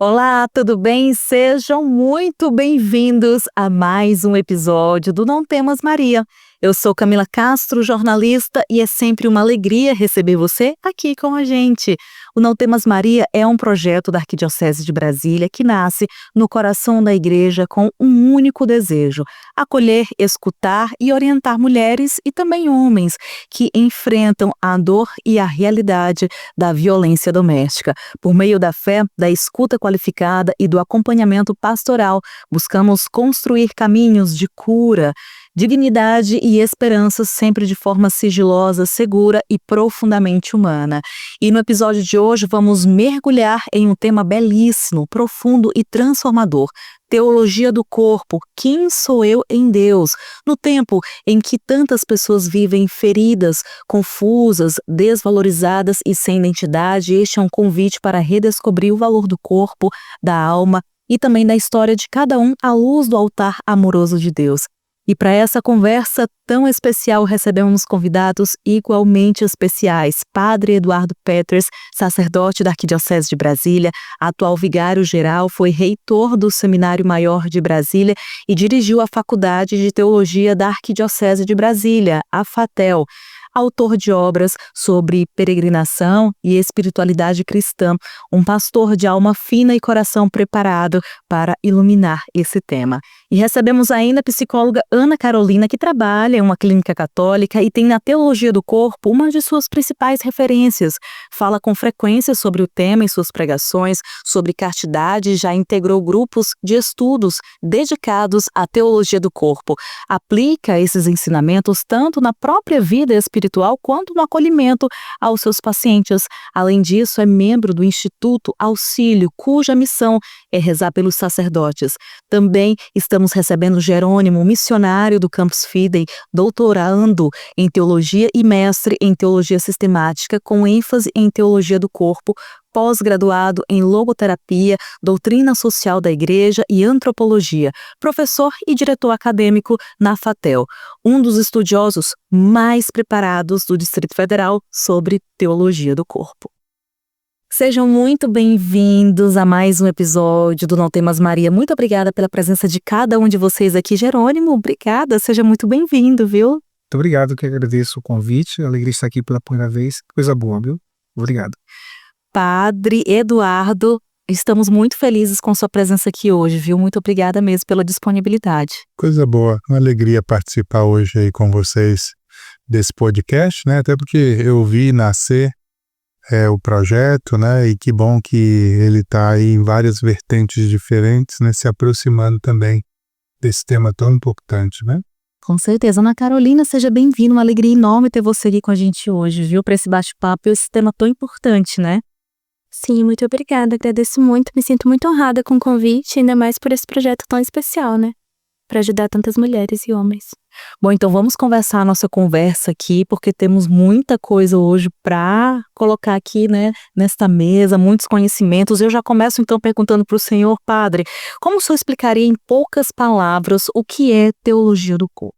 Olá, tudo bem? Sejam muito bem-vindos a mais um episódio do Não Temas Maria. Eu sou Camila Castro, jornalista, e é sempre uma alegria receber você aqui com a gente. O Não Temas Maria é um projeto da Arquidiocese de Brasília que nasce no coração da igreja com um único desejo: acolher, escutar e orientar mulheres e também homens que enfrentam a dor e a realidade da violência doméstica. Por meio da fé, da escuta qualificada e do acompanhamento pastoral, buscamos construir caminhos de cura, dignidade e esperança, sempre de forma sigilosa, segura e profundamente humana. E no episódio de hoje vamos mergulhar em um tema belíssimo, profundo e transformador: teologia do corpo. Quem sou eu em Deus? No tempo em que tantas pessoas vivem feridas, confusas, desvalorizadas e sem identidade, este é um convite para redescobrir o valor do corpo, da alma e também da história de cada um à luz do altar amoroso de Deus. E para essa conversa tão especial, recebemos convidados igualmente especiais: Padre Eduardo Peters, sacerdote da Arquidiocese de Brasília, atual vigário-geral, foi reitor do Seminário Maior de Brasília e dirigiu a Faculdade de Teologia da Arquidiocese de Brasília, a FATEL. Autor de obras sobre peregrinação e espiritualidade cristã, um pastor de alma fina e coração preparado para iluminar esse tema. E recebemos ainda a psicóloga Ana Carolina, que trabalha em uma clínica católica e tem na teologia do corpo uma de suas principais referências. Fala com frequência sobre o tema em suas pregações, sobre castidade, já integrou grupos de estudos dedicados à teologia do corpo. Aplica esses ensinamentos tanto na própria vida espiritual quanto no acolhimento aos seus pacientes. Além disso, é membro do Instituto Auxílio, cuja missão é rezar pelos sacerdotes. Também estamos recebendo Jerônimo, missionário do Campus Fidei, doutorando em teologia e mestre em teologia sistemática, com ênfase em teologia do corpo, pós-graduado em logoterapia, doutrina social da igreja e antropologia, professor e diretor acadêmico na FATEL, um dos estudiosos mais preparados do Distrito Federal sobre teologia do corpo. Sejam muito bem-vindos a mais um episódio do Não Temas Maria. Muito obrigada pela presença de cada um de vocês aqui. Jerônimo, obrigada, seja muito bem-vindo, viu? Muito obrigado, que agradeço o convite, a alegria de estar aqui pela primeira vez, coisa boa, viu? Obrigado. Padre Eduardo, estamos muito felizes com sua presença aqui hoje, viu? Muito obrigada mesmo pela disponibilidade. Coisa boa, uma alegria participar hoje aí com vocês desse podcast, né? Até porque eu vi nascer o projeto, né? E que bom que ele está aí em várias vertentes diferentes, né? Se aproximando também desse tema tão importante, né? Com certeza. Ana Carolina, seja bem-vinda, uma alegria enorme ter você aqui com a gente hoje, viu? Para esse bate-papo e esse tema tão importante, né? Sim, muito obrigada, agradeço muito, me sinto muito honrada com o convite, ainda mais por esse projeto tão especial, né? Para ajudar tantas mulheres e homens. Bom, então vamos conversar a nossa conversa aqui, porque temos muita coisa hoje para colocar aqui, né, nesta mesa, muitos conhecimentos. Eu já começo então perguntando para o senhor, padre, como o senhor explicaria em poucas palavras o que é teologia do corpo?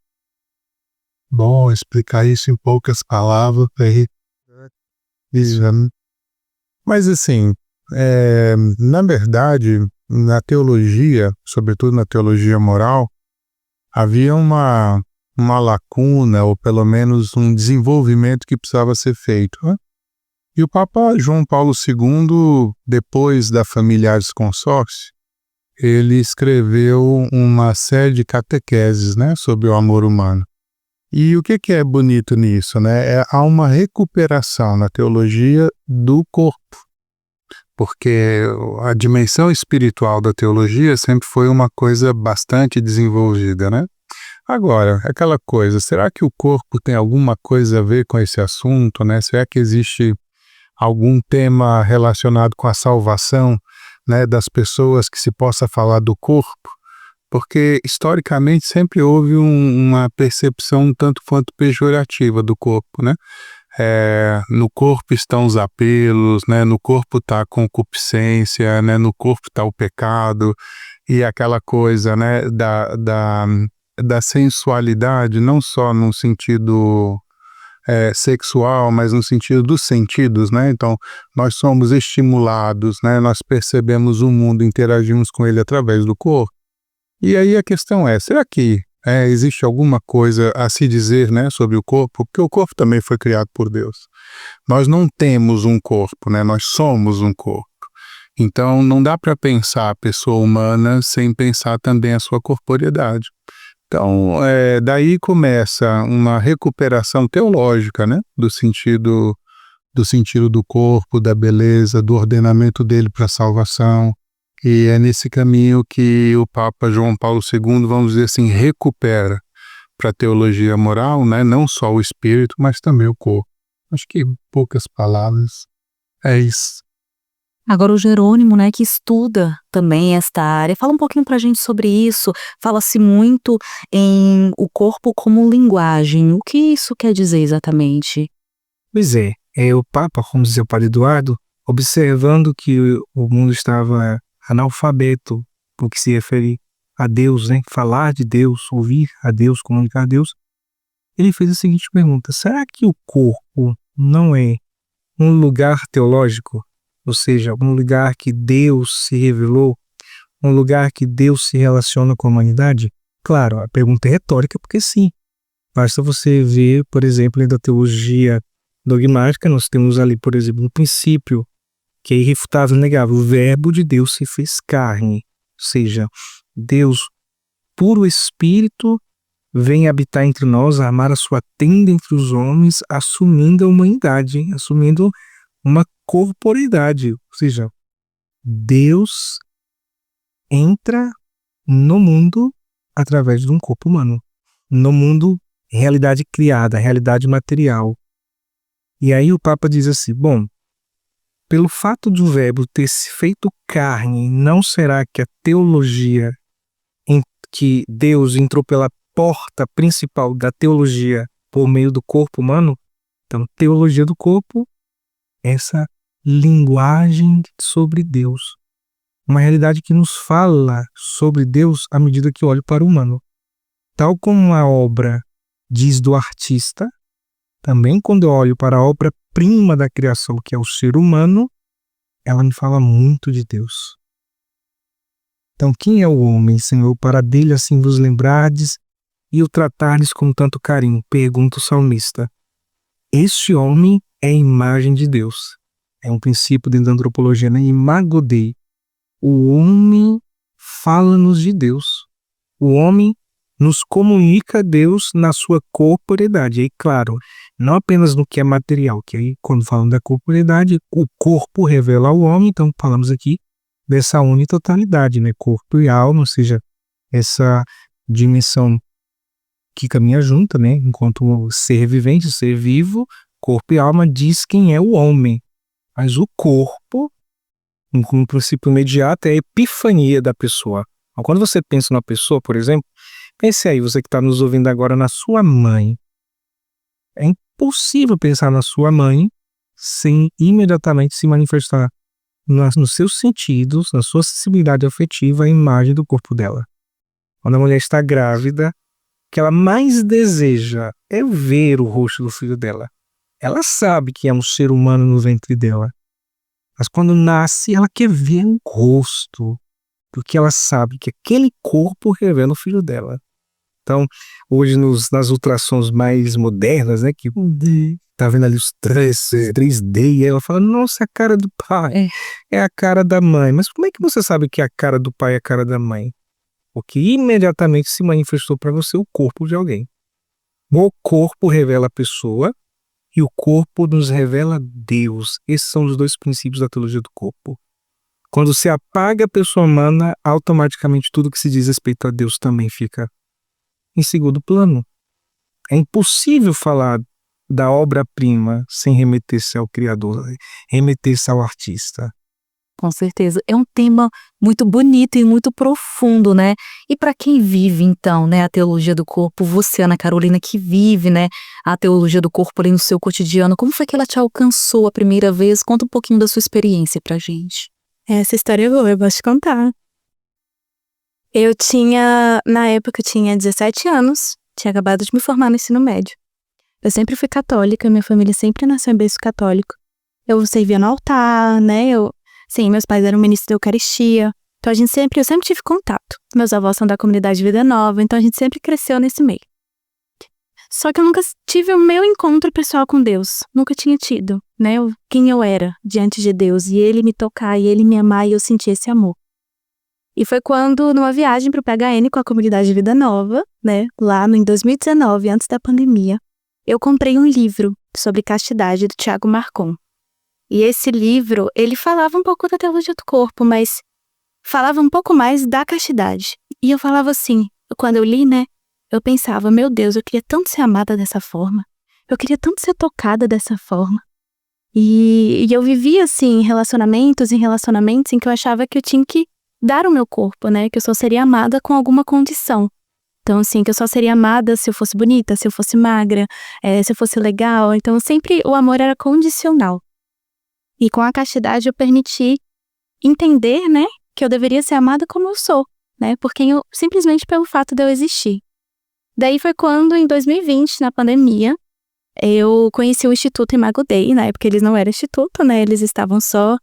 Bom, explicar isso em poucas palavras aí. Mas assim, na verdade, na teologia, sobretudo na teologia moral, havia uma lacuna, ou pelo menos um desenvolvimento que precisava ser feito, né? E o Papa João Paulo II, depois da Familiaris Consortio, ele escreveu uma série de catequeses, né, sobre o amor humano. E o que é bonito nisso, né? Há uma recuperação na teologia do corpo, porque a dimensão espiritual da teologia sempre foi uma coisa bastante desenvolvida, né? Agora, aquela coisa, será que o corpo tem alguma coisa a ver com esse assunto, né? Será que existe algum tema relacionado com a salvação, né, das pessoas que se possa falar do corpo? Porque, historicamente, sempre houve uma percepção um tanto quanto pejorativa do corpo, né? No corpo estão os apelos, né? No corpo está a concupiscência, né? No corpo está o pecado, e aquela coisa, né, da sensualidade, não só no sentido sexual, mas no sentido dos sentidos, né? Então, nós somos estimulados, né? Nós percebemos o mundo, interagimos com ele através do corpo. E aí a questão é, será que existe alguma coisa a se dizer, né, sobre o corpo? Porque o corpo também foi criado por Deus. Nós não temos um corpo, né? Nós somos um corpo. Então, não dá para pensar a pessoa humana sem pensar também a sua corporeidade. Então, daí começa uma recuperação teológica, né, do sentido do corpo, da beleza, do ordenamento dele para a salvação. E é nesse caminho que o Papa João Paulo II, vamos dizer assim, recupera para a teologia moral, né, não só o espírito, mas também o corpo. Acho que em poucas palavras é isso. Agora o Jerônimo, né, que estuda também esta área, fala um pouquinho pra gente sobre isso. Fala-se muito em o corpo como linguagem. O que isso quer dizer exatamente? Pois é, o Papa, como dizia o Padre Eduardo, observando que o mundo estava analfabeto no que se refere a Deus, né, falar de Deus, ouvir a Deus, comunicar a Deus, ele fez a seguinte pergunta: será que o corpo não é um lugar teológico? Ou seja, um lugar que Deus se revelou, um lugar que Deus se relaciona com a humanidade? Claro, a pergunta é retórica, porque sim. Basta você ver, por exemplo, da teologia dogmática, nós temos ali, por exemplo, no princípio, que é irrefutável e inegável, o verbo de Deus se fez carne. Ou seja, Deus, puro Espírito, vem habitar entre nós, armar a sua tenda entre os homens, assumindo a humanidade, assumindo uma corporeidade, ou seja, Deus entra no mundo através de um corpo humano, no mundo realidade criada, realidade material. E aí o Papa diz assim, bom, pelo fato do verbo ter se feito carne, não será que a teologia em que Deus entrou pela porta principal da teologia por meio do corpo humano? Então, teologia do corpo, essa linguagem sobre Deus. Uma realidade que nos fala sobre Deus à medida que olho para o humano. Tal como a obra diz do artista, também quando eu olho para a obra-prima da criação, que é o ser humano, ela me fala muito de Deus. Então, quem é o homem, Senhor, para dele assim vos lembrardes e o tratardes com tanto carinho? Pergunta o salmista. Este homem é a imagem de Deus. É um princípio dentro da antropologia, né? Imago Dei. O homem fala-nos de Deus. O homem nos comunica a Deus na sua corporeidade. E aí, claro, não apenas no que é material, que aí, quando falamos da corporeidade, o corpo revela ao homem, então falamos aqui dessa unitotalidade, né? Corpo e alma, ou seja, essa dimensão que caminha junta, né? Enquanto ser vivente, ser vivo, corpo e alma diz quem é o homem. Mas o corpo, um princípio imediato, é a epifania da pessoa. Então, quando você pensa numa pessoa, por exemplo, pense aí, você que está nos ouvindo agora, na sua mãe. É impossível pensar na sua mãe sem imediatamente se manifestar nos seus sentidos, na sua sensibilidade afetiva, a imagem do corpo dela. Quando a mulher está grávida, o que ela mais deseja é ver o rosto do filho dela. Ela sabe que é um ser humano no ventre dela. Mas quando nasce, ela quer ver o rosto, porque ela sabe que aquele corpo revela o filho dela. Então, hoje nas ultrassons mais modernas, né, que tá vendo ali os 3D, e ela fala, nossa, é a cara do pai, é a cara da mãe. Mas como é que você sabe que a cara do pai é a cara da mãe? Porque imediatamente se manifestou para você o corpo de alguém. O corpo revela a pessoa e o corpo nos revela Deus. Esses são os dois princípios da teologia do corpo. Quando se apaga a pessoa humana, automaticamente tudo que se diz respeito a Deus também fica em segundo plano. É impossível falar da obra-prima sem remeter-se ao Criador, remeter-se ao artista. Com certeza. É um tema muito bonito e muito profundo, né? E para quem vive, então, né, a teologia do corpo, você, Ana Carolina, que vive, né, a teologia do corpo ali no seu cotidiano, como foi que ela te alcançou a primeira vez? Conta um pouquinho da sua experiência pra gente. Essa história é boa, eu posso te contar. Na época eu tinha 17 anos, tinha acabado de me formar no ensino médio. Eu sempre fui católica, minha família sempre nasceu em berço católico. Eu servia no altar, né? Sim, meus pais eram ministros da Eucaristia. Então eu sempre tive contato. Meus avós são da comunidade Vida Nova, então a gente sempre cresceu nesse meio. Só que eu nunca tive o meu encontro pessoal com Deus. Nunca tinha tido, né? Quem eu era diante de Deus. E Ele me tocar, e Ele me amar, e eu senti esse amor. E foi quando, numa viagem para o PHN com a comunidade Vida Nova, né? Lá em 2019, antes da pandemia, eu comprei um livro sobre castidade do Thiago Marcon. E esse livro, ele falava um pouco da teologia do corpo, mas falava um pouco mais da castidade. E eu falava assim, quando eu li, né? Eu pensava, meu Deus, eu queria tanto ser amada dessa forma. Eu queria tanto ser tocada dessa forma. E eu vivia, assim, em relacionamentos em que eu achava que eu tinha que dar o meu corpo, né? Que eu só seria amada com alguma condição. Então, assim, que eu só seria amada se eu fosse bonita, se eu fosse magra, se eu fosse legal. Então, sempre o amor era condicional. E com a castidade eu permiti entender, né? Que eu deveria ser amada como eu sou, né? Simplesmente pelo fato de eu existir. Daí foi quando, em 2020, na pandemia, eu conheci o Instituto Imago Dei. Na época eles não eram instituto, né? Eles estavam só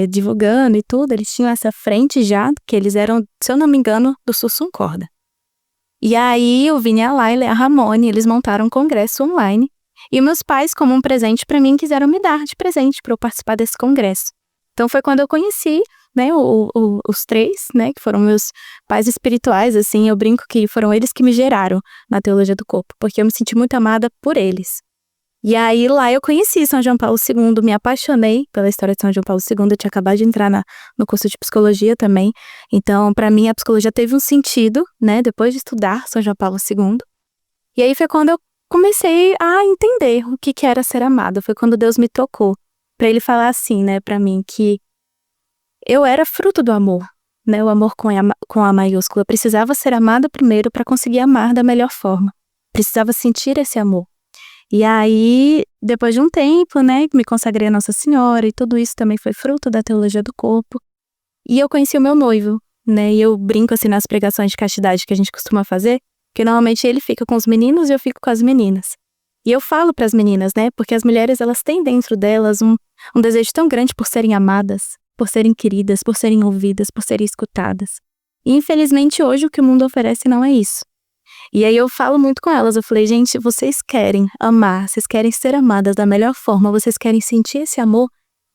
divulgando e tudo. Eles tinham essa frente já, que eles eram, se eu não me engano, do Sussum Corda. E aí o Vini, a Laila e a Ramone, eles montaram um congresso online. E meus pais, como um presente para mim, quiseram me dar de presente para eu participar desse congresso. Então foi quando eu conheci, né, os três, né, que foram meus pais espirituais, assim, eu brinco que foram eles que me geraram na teologia do corpo, porque eu me senti muito amada por eles. E aí lá eu conheci São João Paulo II, me apaixonei pela história de São João Paulo II, eu tinha acabado de entrar no curso de psicologia também, então para mim a psicologia teve um sentido, né, depois de estudar São João Paulo II. E aí foi quando eu comecei a entender o que era ser amada, foi quando Deus me tocou, para ele falar assim, né, para mim, que eu era fruto do amor, né, o amor com a maiúscula. Eu precisava ser amada primeiro para conseguir amar da melhor forma. Precisava sentir esse amor. E aí, depois de um tempo, né, me consagrei a Nossa Senhora e tudo isso também foi fruto da teologia do corpo. E eu conheci o meu noivo, né, e eu brinco assim nas pregações de castidade que a gente costuma fazer, que normalmente ele fica com os meninos e eu fico com as meninas. E eu falo para as meninas, né, porque as mulheres, elas têm dentro delas um desejo tão grande por serem amadas, por serem queridas, por serem ouvidas, por serem escutadas. E infelizmente hoje o que o mundo oferece não é isso. E aí eu falo muito com elas, eu falei, gente, vocês querem amar, vocês querem ser amadas da melhor forma, vocês querem sentir esse amor,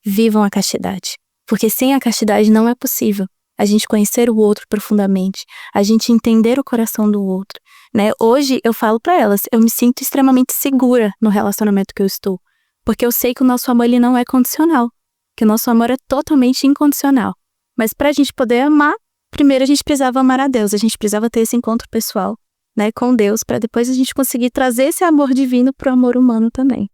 vivam a castidade. Porque sem a castidade não é possível a gente conhecer o outro profundamente, a gente entender o coração do outro, né? Hoje eu falo para elas, eu me sinto extremamente segura no relacionamento que eu estou, porque eu sei que o nosso amor ele não é condicional, que o nosso amor é totalmente incondicional. Mas para a gente poder amar, primeiro a gente precisava amar a Deus, a gente precisava ter esse encontro pessoal, né, com Deus, para depois a gente conseguir trazer esse amor divino pro amor humano também.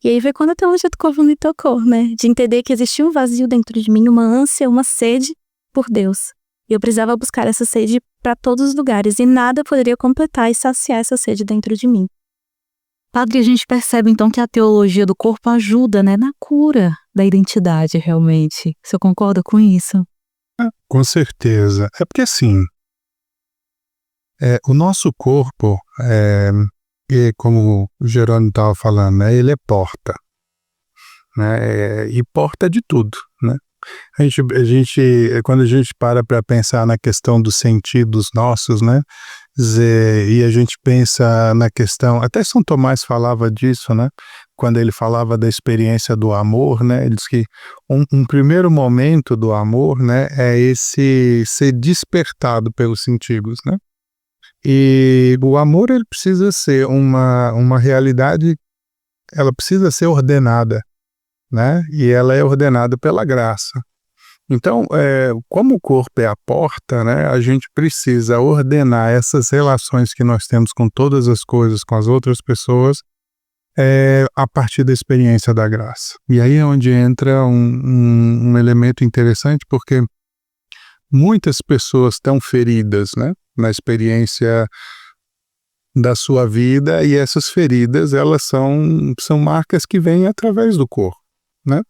E aí foi quando a teologia do corpo me tocou, né, de entender que existia um vazio dentro de mim, uma ânsia, uma sede por Deus. E eu precisava buscar essa sede para todos os lugares, e nada poderia completar e saciar essa sede dentro de mim. Padre, a gente percebe então que a teologia do corpo ajuda, né, na cura da identidade, realmente. Você concorda com isso? Com certeza. É porque assim, o nosso corpo, como o Jerônimo estava falando, né, ele é porta, né, e porta de tudo, né? Quando a gente para pensar na questão dos sentidos nossos, né, e a gente pensa na questão, até São Tomás falava disso, né, quando ele falava da experiência do amor, né, ele diz que um primeiro momento do amor, né, é esse ser despertado pelos sentidos, né, e o amor ele precisa ser uma realidade, ela precisa ser ordenada, né, e ela é ordenada pela graça. Então, como o corpo é a porta, né, a gente precisa ordenar essas relações que nós temos com todas as coisas, com as outras pessoas, a partir da experiência da graça. E aí é onde entra um elemento interessante, porque muitas pessoas estão feridas, né, na experiência da sua vida, e essas feridas, elas são marcas que vêm através do corpo, né?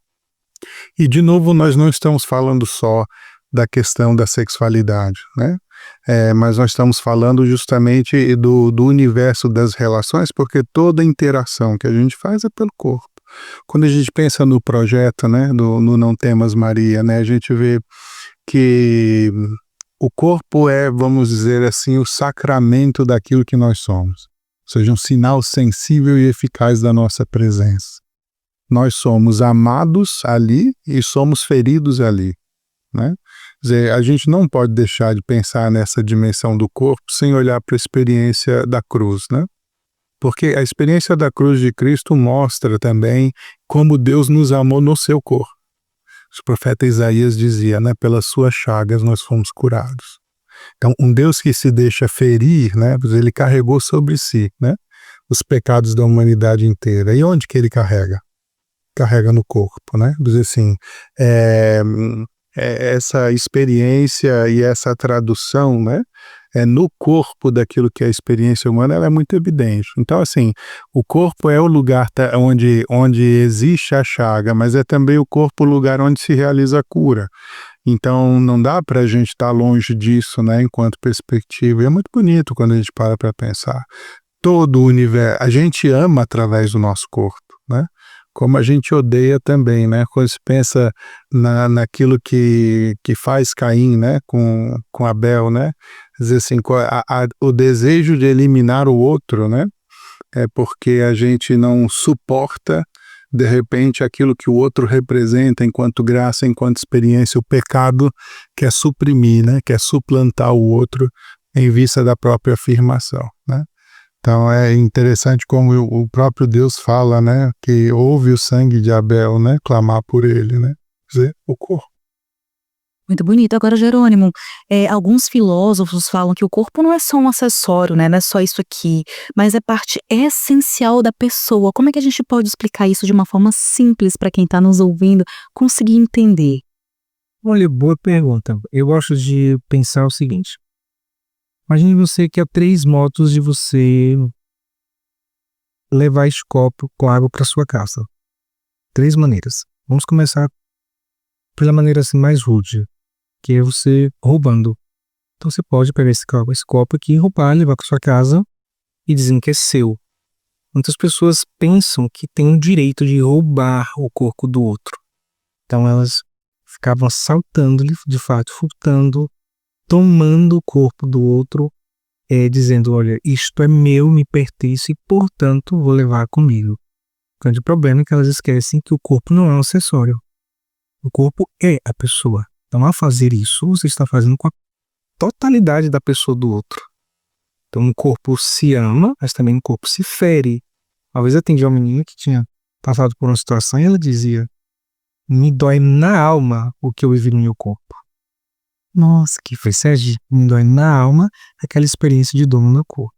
E, de novo, nós não estamos falando só da questão da sexualidade, né? Mas nós estamos falando justamente do universo das relações, porque toda interação que a gente faz é pelo corpo. Quando a gente pensa no projeto, né, no Não Temas Maria, né, a gente vê que o corpo é, vamos dizer assim, o sacramento daquilo que nós somos, ou seja, um sinal sensível e eficaz da nossa presença. Nós somos amados ali e somos feridos ali, né? Quer dizer, a gente não pode deixar de pensar nessa dimensão do corpo sem olhar para a experiência da cruz, né? Porque a experiência da cruz de Cristo mostra também como Deus nos amou no seu corpo. O profeta Isaías dizia, né, pelas suas chagas nós fomos curados. Então, um Deus que se deixa ferir, né, ele carregou sobre si, né, os pecados da humanidade inteira. E onde que ele carrega? Carrega no corpo, né? Dizer assim, essa experiência e essa tradução, né, no corpo daquilo que é a experiência humana, ela é muito evidente. Então, assim, o corpo é o lugar onde existe a chaga, mas é também o corpo o lugar onde se realiza a cura. Então, não dá para a gente estar longe disso, né, enquanto perspectiva. E é muito bonito quando a gente para pensar. Todo o universo, a gente ama através do nosso corpo, né? Como a gente odeia também, né? Quando se pensa naquilo que faz Caim, né? Com Abel, né? Quer dizer assim, o desejo de eliminar o outro, né? É porque a gente não suporta, de repente, aquilo que o outro representa enquanto graça, enquanto experiência. O pecado quer suprimir, né? Quer suplantar o outro em vista da própria afirmação, né? Então é interessante como o próprio Deus fala, né, que ouve o sangue de Abel, né, clamar por ele, né, quer dizer, o corpo. Muito bonito. Agora, Jerônimo, alguns filósofos falam que o corpo não é só um acessório, né, não é só isso aqui, mas é parte essencial da pessoa. Como é que a gente pode explicar isso de uma forma simples para quem está nos ouvindo conseguir entender? Olha, boa pergunta. Eu gosto de pensar o seguinte. Imagine você que há 3 modos de você levar esse copo com água para sua casa. 3 maneiras. Vamos começar pela maneira assim mais rude, que é você roubando. Então você pode pegar esse copo aqui, roubar, levar para sua casa e dizendo que é seu. Muitas pessoas pensam que têm o direito de roubar o corpo do outro. Então elas ficavam assaltando, de fato, furtando, tomando o corpo do outro, dizendo, olha, isto é meu, me pertence e, portanto, vou levar comigo. O grande problema é que elas esquecem que o corpo não é um acessório. O corpo é a pessoa. Então, ao fazer isso, você está fazendo com a totalidade da pessoa do outro. Então, o corpo se ama, mas também o corpo se fere. Uma vez eu atendi uma menina que tinha passado por uma situação e ela dizia, me dói na alma o que eu vivi no meu corpo. Nossa, que foi, Sérgio, me dói na alma aquela experiência de dor no corpo.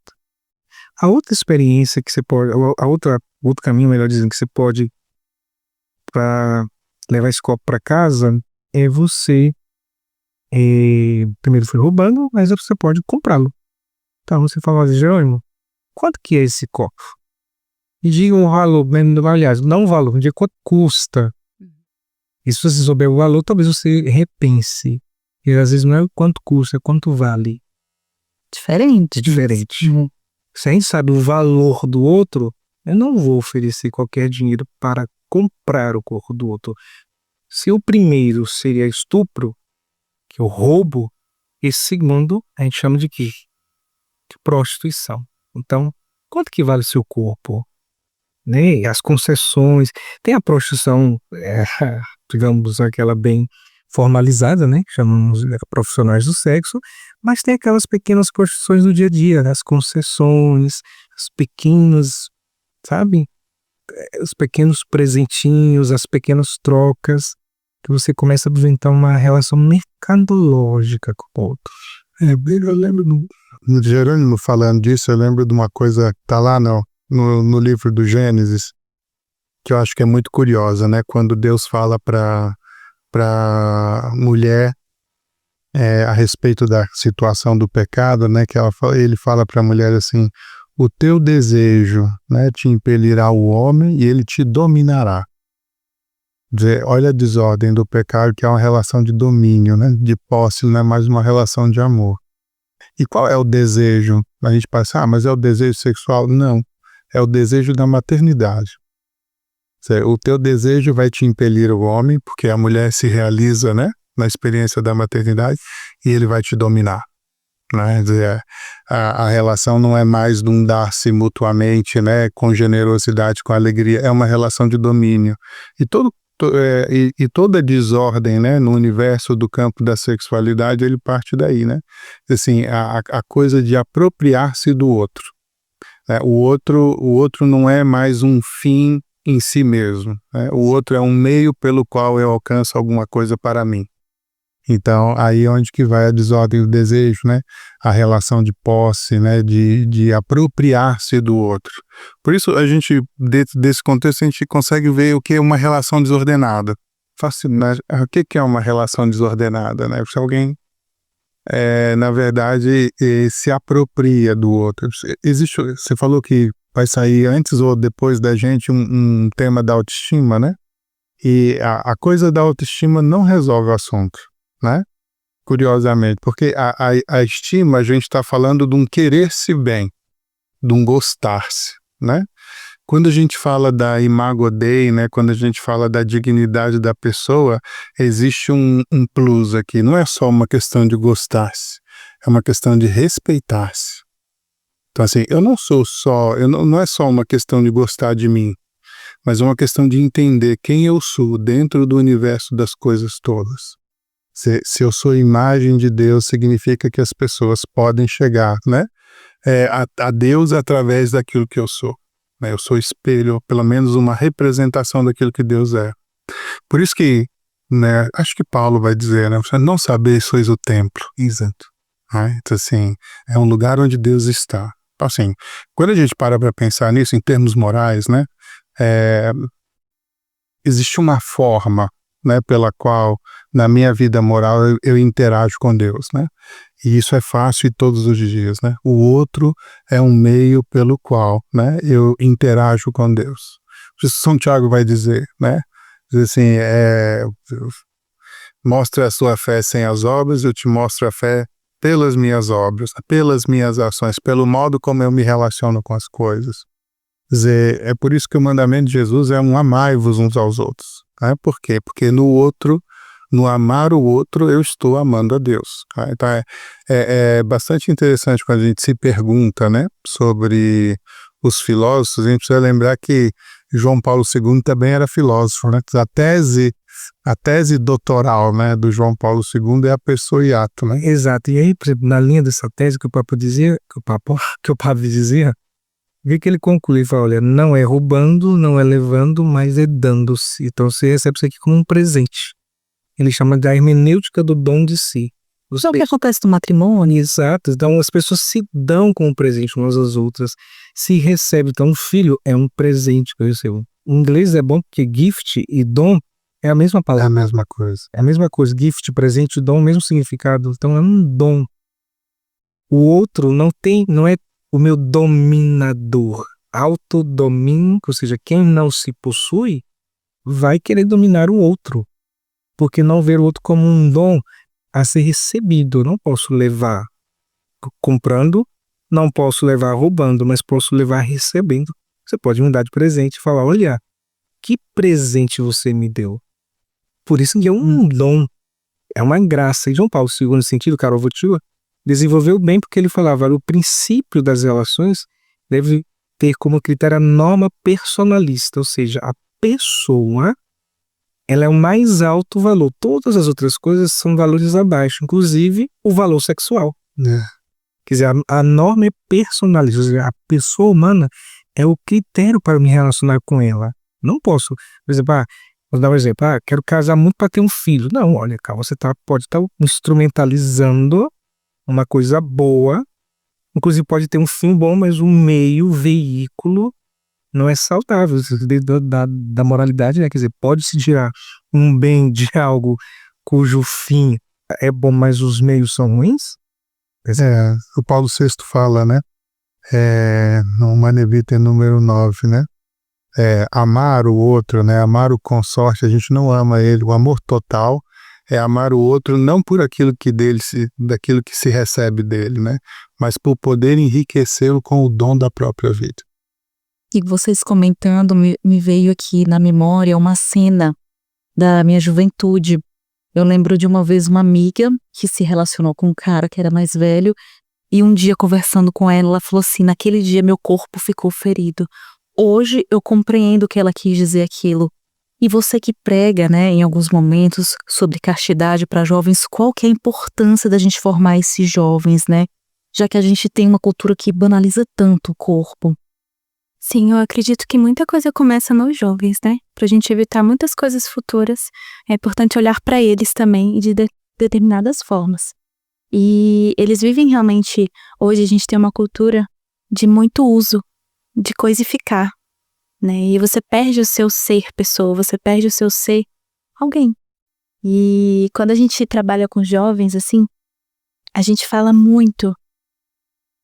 A outra experiência que você pode, outro caminho, melhor dizendo, que você pode para levar esse copo para casa é você, primeiro foi roubando, mas você pode comprá-lo. Então você fala, olha, Jerônimo, quanto que é esse copo? E diga um valor, aliás, não um valor, diga quanto custa. E se você souber o valor, talvez você repense. E às vezes não é o quanto custa, é quanto vale. Diferente. Se a gente sabe o valor do outro, eu não vou oferecer qualquer dinheiro para comprar o corpo do outro. Se o primeiro seria estupro, que é o roubo, esse segundo a gente chama de quê? De prostituição. Então, quanto que vale o seu corpo? Né? As concessões. Tem a prostituição, digamos, aquela bem formalizada, né? Chamamos de profissionais do sexo, mas tem aquelas pequenas prostituições do dia a dia, as concessões, as pequenas, sabe? Os pequenos presentinhos, as pequenas trocas, que você começa a inventar uma relação mercadológica com o outro. Eu lembro do Jerônimo falando disso, eu lembro de uma coisa que está lá no livro do Gênesis, que eu acho que é muito curiosa, né? Quando Deus fala para mulher a respeito da situação do pecado, né? Que ele fala para a mulher assim, o teu desejo, né, te impelirá o homem e ele te dominará. Olha a desordem do pecado, que é uma relação de domínio, né? De posse, não é mais uma relação de amor. E qual é o desejo? A gente pensa, mas é o desejo sexual? Não, é o desejo da maternidade. O teu desejo vai te impelir o homem, porque a mulher se realiza, né, na experiência da maternidade, e ele vai te dominar. Né? A relação não é mais de um dar-se mutuamente, né, com generosidade, com alegria, é uma relação de domínio. E toda desordem, né, no universo do campo da sexualidade, ele parte daí, né? Assim, a coisa de apropriar-se do outro. Né? O outro não é mais um fim em si mesmo. Né? O outro é um meio pelo qual eu alcanço alguma coisa para mim. Então, aí é onde que vai a desordem do desejo, né? A relação de posse, né? De apropriar-se do outro. Por isso, a gente, dentro desse contexto, a gente consegue ver o que é uma relação desordenada. Fascinante. O que é uma relação desordenada, né? Se alguém, na verdade, se apropria do outro. Você falou que vai sair antes ou depois da gente um tema da autoestima, né? E a coisa da autoestima não resolve o assunto, né? Curiosamente, porque a estima, a gente está falando de um querer-se bem, de um gostar-se, né? Quando a gente fala da imago Dei, né? Quando a gente fala da dignidade da pessoa, existe um plus aqui. Não é só uma questão de gostar-se, é uma questão de respeitar-se. Então, assim, não é só uma questão de gostar de mim, mas é uma questão de entender quem eu sou dentro do universo das coisas todas. Se eu sou imagem de Deus, significa que as pessoas podem chegar, né, a Deus através daquilo que eu sou. Né? Eu sou espelho, ou pelo menos uma representação daquilo que Deus é. Por isso que, né, acho que Paulo vai dizer, né, você não saber sois o templo. Exato. Né? Então, assim, é um lugar onde Deus está. Então, assim, quando a gente para pensar nisso em termos morais, né, existe uma forma, né, pela qual na minha vida moral eu interajo com Deus, né? E isso é fácil e todos os dias, né? O outro é um meio pelo qual, né, eu interajo com Deus. São Tiago vai dizer, né? Diz assim, mostra a sua fé sem as obras, eu te mostro a fé pelas minhas obras, pelas minhas ações, pelo modo como eu me relaciono com as coisas. Dizer, é por isso que o mandamento de Jesus é um amai-vos uns aos outros. Né? Por quê? Porque no amar o outro, eu estou amando a Deus. Tá? Então é bastante interessante quando a gente se pergunta, né, sobre os filósofos. A gente precisa lembrar que João Paulo II também era filósofo. Né? A tese doutoral, né, do João Paulo II é a pessoa e ato. Né? Exato. E aí, por exemplo, na linha dessa tese que o Papa dizia, o que ele conclui? Ele fala, olha, não é roubando, não é levando, mas é dando-se. Então você recebe isso aqui como um presente. Ele chama de hermenêutica do dom de si. Isso é o que acontece no matrimônio. Exato. Então as pessoas se dão como presente umas às outras, se recebem. Então um filho é um presente que eu recebo. Em inglês é bom porque gift e dom é a mesma palavra. É a mesma coisa. É a mesma coisa. Gift, presente, dom, o mesmo significado. Então é um dom. O outro não é o meu dominador. Autodomínio, ou seja, quem não se possui, vai querer dominar o outro. Porque não ver o outro como um dom a ser recebido. Eu não posso levar comprando, não posso levar roubando, mas posso levar recebendo. Você pode me dar de presente e falar, olha, que presente você me deu. Por isso que é um dom, é uma graça. E João Paulo II, no sentido, Karol Wojtyła, desenvolveu bem porque ele falava, o princípio das relações deve ter como critério a norma personalista, ou seja, a pessoa, ela é o mais alto valor. Todas as outras coisas são valores abaixo, inclusive o valor sexual. Quer dizer, a norma é personalista, ou seja, a pessoa humana é o critério para me relacionar com ela. Não posso, por exemplo, vou dar um exemplo, quero casar muito para ter um filho. Não, olha, cara, você pode estar instrumentalizando uma coisa boa, inclusive pode ter um fim bom, mas o meio, o veículo, não é saudável da moralidade, né? Quer dizer, pode se tirar um bem de algo cujo fim é bom, mas os meios são ruins? O Paulo VI fala, né, no Humanae Vitae número 9, né, amar o outro, né? Amar o consorte, a gente não ama ele. O amor total é amar o outro não por daquilo que se recebe dele, né? Mas por poder enriquecê-lo com o dom da própria vida. E vocês comentando, me veio aqui na memória uma cena da minha juventude. Eu lembro de uma vez uma amiga que se relacionou com um cara que era mais velho, e um dia conversando com ela falou assim: naquele dia meu corpo ficou ferido. Hoje eu compreendo o que ela quis dizer aquilo. E você que prega, né, em alguns momentos sobre castidade para jovens, qual que é a importância da gente formar esses jovens, né? Já que a gente tem uma cultura que banaliza tanto o corpo. Sim, eu acredito que muita coisa começa nos jovens, né? Pra gente evitar muitas coisas futuras, é importante olhar para eles também e de determinadas formas. E eles vivem realmente, hoje a gente tem uma cultura de muito uso, de coisificar, né? E você perde o seu ser pessoa, você perde o seu ser alguém. E quando a gente trabalha com jovens, assim, a gente fala muito.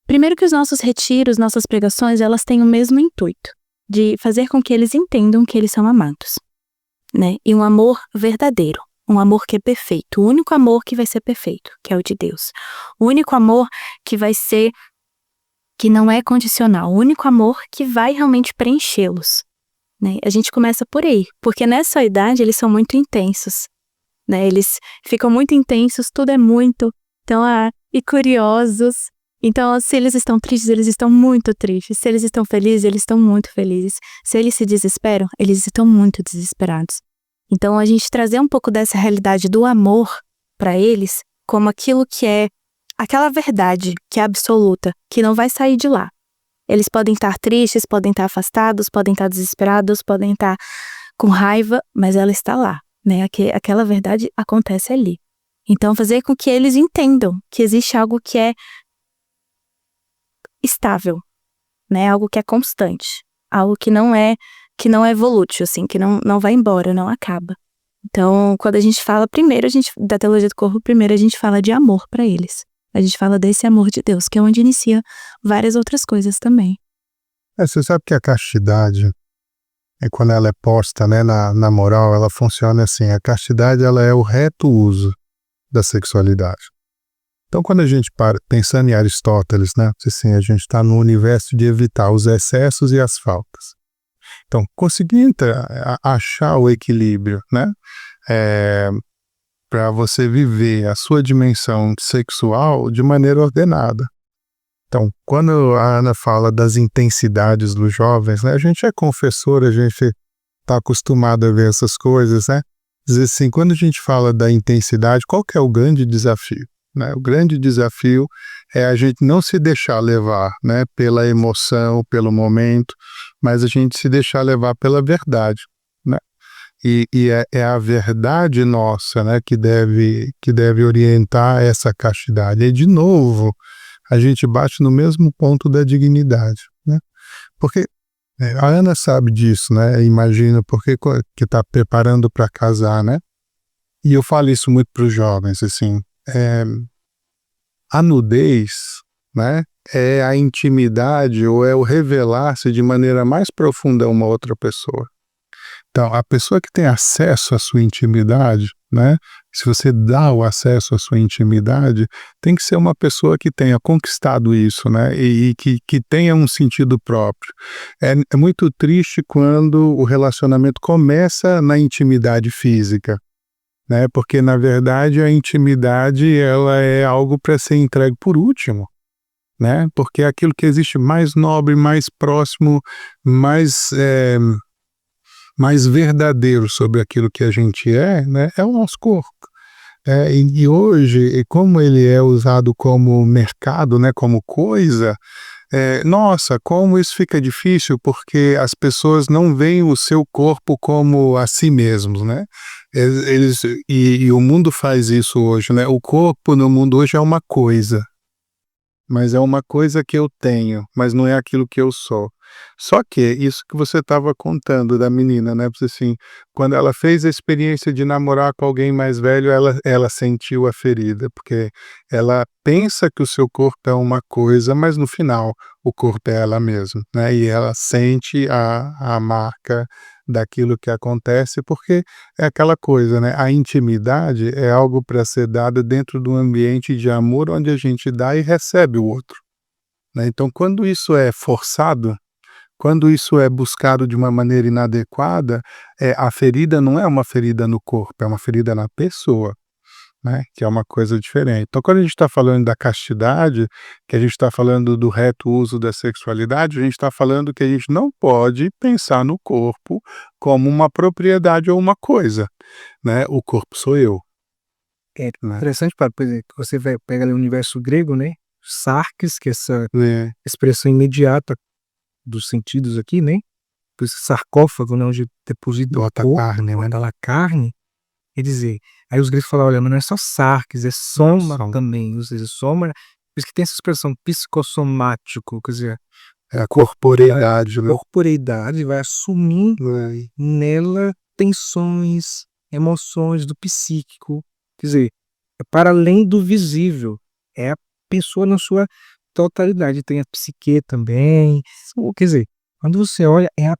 Primeiro que os nossos retiros, nossas pregações, elas têm o mesmo intuito, de fazer com que eles entendam que eles são amados, né? E um amor verdadeiro, um amor que é perfeito, o único amor que vai ser perfeito, que é o de Deus. O único amor que vai ser, que não é condicional, o único amor que vai realmente preenchê-los, né? A gente começa por aí, porque nessa idade eles são muito intensos, né? Eles ficam muito intensos, tudo é muito, então, e curiosos. Então, se eles estão tristes, eles estão muito tristes. Se eles estão felizes, eles estão muito felizes. Se eles se desesperam, eles estão muito desesperados. Então, a gente trazer um pouco dessa realidade do amor para eles como aquilo que é aquela verdade que é absoluta, que não vai sair de lá. Eles podem estar tristes, podem estar afastados, podem estar desesperados, podem estar com raiva, mas ela está lá, né? Aquela verdade acontece ali. Então, fazer com que eles entendam que existe algo que é estável, né? Algo que é constante, algo que não é volútil, assim, que não vai embora, não acaba. Então, quando a gente fala da teologia do corpo, primeiro a gente fala de amor para eles. A gente fala desse amor de Deus, que é onde inicia várias outras coisas também. Você sabe que a castidade, quando ela é posta, né, na moral, ela funciona assim. A castidade, ela é o reto uso da sexualidade. Então, quando a gente pensando em Aristóteles, né, assim, a gente está no universo de evitar os excessos e as faltas. Então, conseguir achar o equilíbrio, né, para você viver a sua dimensão sexual de maneira ordenada. Então, quando a Ana fala das intensidades dos jovens, né, a gente é confessor, a gente está acostumado a ver essas coisas, né? Dizer assim, quando a gente fala da intensidade, qual que é o grande desafio? Né? O grande desafio é a gente não se deixar levar, né, pela emoção, pelo momento, mas a gente se deixar levar pela verdade, né? E é a verdade nossa, né, que deve orientar essa castidade. E, de novo, a gente bate no mesmo ponto da dignidade, né? Porque a Ana sabe disso, né? Imagina, porque que está preparando para casar, né? E eu falo isso muito para os jovens, assim, a nudez, né, é a intimidade ou é o revelar-se de maneira mais profunda a uma outra pessoa. Então, a pessoa que tem acesso à sua intimidade, né, se você dá o acesso à sua intimidade, tem que ser uma pessoa que tenha conquistado isso, né, e que tenha um sentido próprio. É muito triste quando o relacionamento começa na intimidade física, né? Porque, na verdade, a intimidade ela é algo para ser entregue por último, né? Porque é aquilo que existe mais nobre, mais próximo, mais verdadeiro sobre aquilo que a gente né? É o nosso corpo. E hoje, como ele é usado como mercado, né? Como coisa, nossa, como isso fica difícil, porque as pessoas não veem o seu corpo como a si mesmos, né? E o mundo faz isso hoje, né? O corpo no mundo hoje é uma coisa, mas é uma coisa que eu tenho, mas não é aquilo que eu sou. Só que isso que você estava contando da menina, né, porque, assim, quando ela fez a experiência de namorar com alguém mais velho, ela sentiu a ferida, porque ela pensa que o seu corpo é uma coisa, mas no final o corpo é ela mesma, né, e ela sente a marca daquilo que acontece, porque é aquela coisa, né, a intimidade é algo para ser dada dentro de um ambiente de amor onde a gente dá e recebe o outro, né. Então quando isso é forçado, quando isso é buscado de uma maneira inadequada, a ferida não é uma ferida no corpo, é uma ferida na pessoa, né, que é uma coisa diferente. Então quando a gente está falando da castidade, que a gente está falando do reto uso da sexualidade, a gente está falando que a gente não pode pensar no corpo como uma propriedade ou uma coisa, né, o corpo sou eu, É né. interessante, por exemplo, você pega ali o universo grego, né? Sarx, que é essa É, expressão imediata dos sentidos aqui, né? Por isso, sarcófago, né? Onde deposita o bota corpo, carne, né. guarda lá a carne. Quer dizer, aí os gregos falam, olha, mas não é só sarx, é soma Som. também. Ou seja, soma, por isso que tem essa expressão psicossomático, quer dizer, É a corporeidade, né. corporeidade vai assumir É. nela tensões, emoções do psíquico. Quer dizer, é para além do visível. É a pessoa na sua totalidade. Tem a psique também. Quer dizer, quando você olha, é a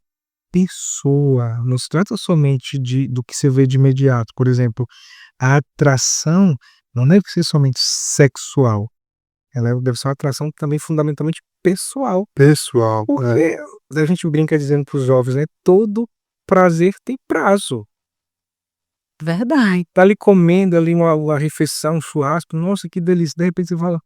pessoa. Não se trata somente do que você vê de imediato. Por exemplo, a atração não deve ser somente sexual. Ela deve ser uma atração também fundamentalmente pessoal. Pessoal, Porque a gente brinca dizendo para os jovens, né? Todo prazer tem prazo. Verdade. Tá ali comendo ali uma refeição, um churrasco, nossa, que delícia. De repente você fala,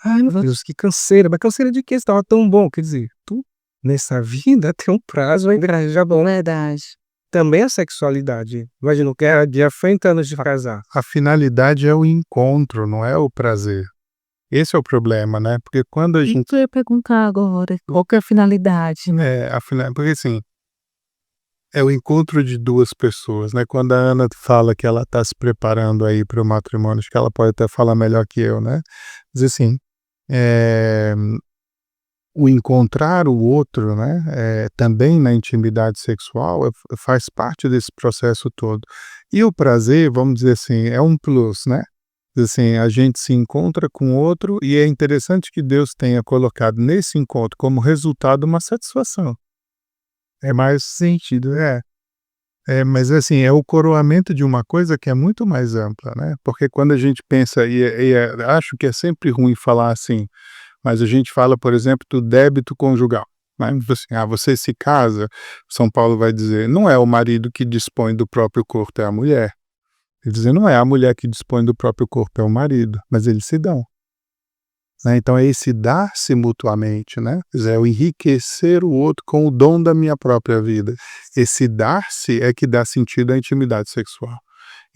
ai meu Deus, que canseira. Mas canseira de quê? Estava tão bom. Quer dizer, tu nessa vida tem um prazo ainda já bom. Verdade. Também a sexualidade. Imagina, o que é de 30 anos de casar. a finalidade é o encontro, não é o prazer. Esse é o problema, né, porque quando a gente Isso eu ia perguntar agora. Qual que é a finalidade? porque assim, é o encontro de 2 pessoas, né, quando a Ana fala que ela está se preparando aí para o matrimônio, acho que ela pode até falar melhor que eu, né, diz assim, eh, o encontrar o outro, né, também na intimidade sexual faz parte desse processo todo. E o prazer, vamos dizer assim, é um plus, né. Diz assim, a gente se encontra com o outro e é interessante que Deus tenha colocado nesse encontro como resultado uma satisfação. É mais sentido, mas assim, é o coroamento de uma coisa que é muito mais ampla, né, porque quando a gente pensa acho que é sempre ruim falar assim, mas a gente fala, por exemplo, do débito conjugal, né, assim, você se casa, São Paulo vai dizer, não é o marido que dispõe do próprio corpo, é a mulher. Ele diz, não é a mulher que dispõe do próprio corpo, é o marido, mas eles se dão, né, então é esse dar-se mutuamente, né, quer dizer, é o enriquecer o outro com o dom da minha própria vida. Esse dar-se é que dá sentido à intimidade sexual.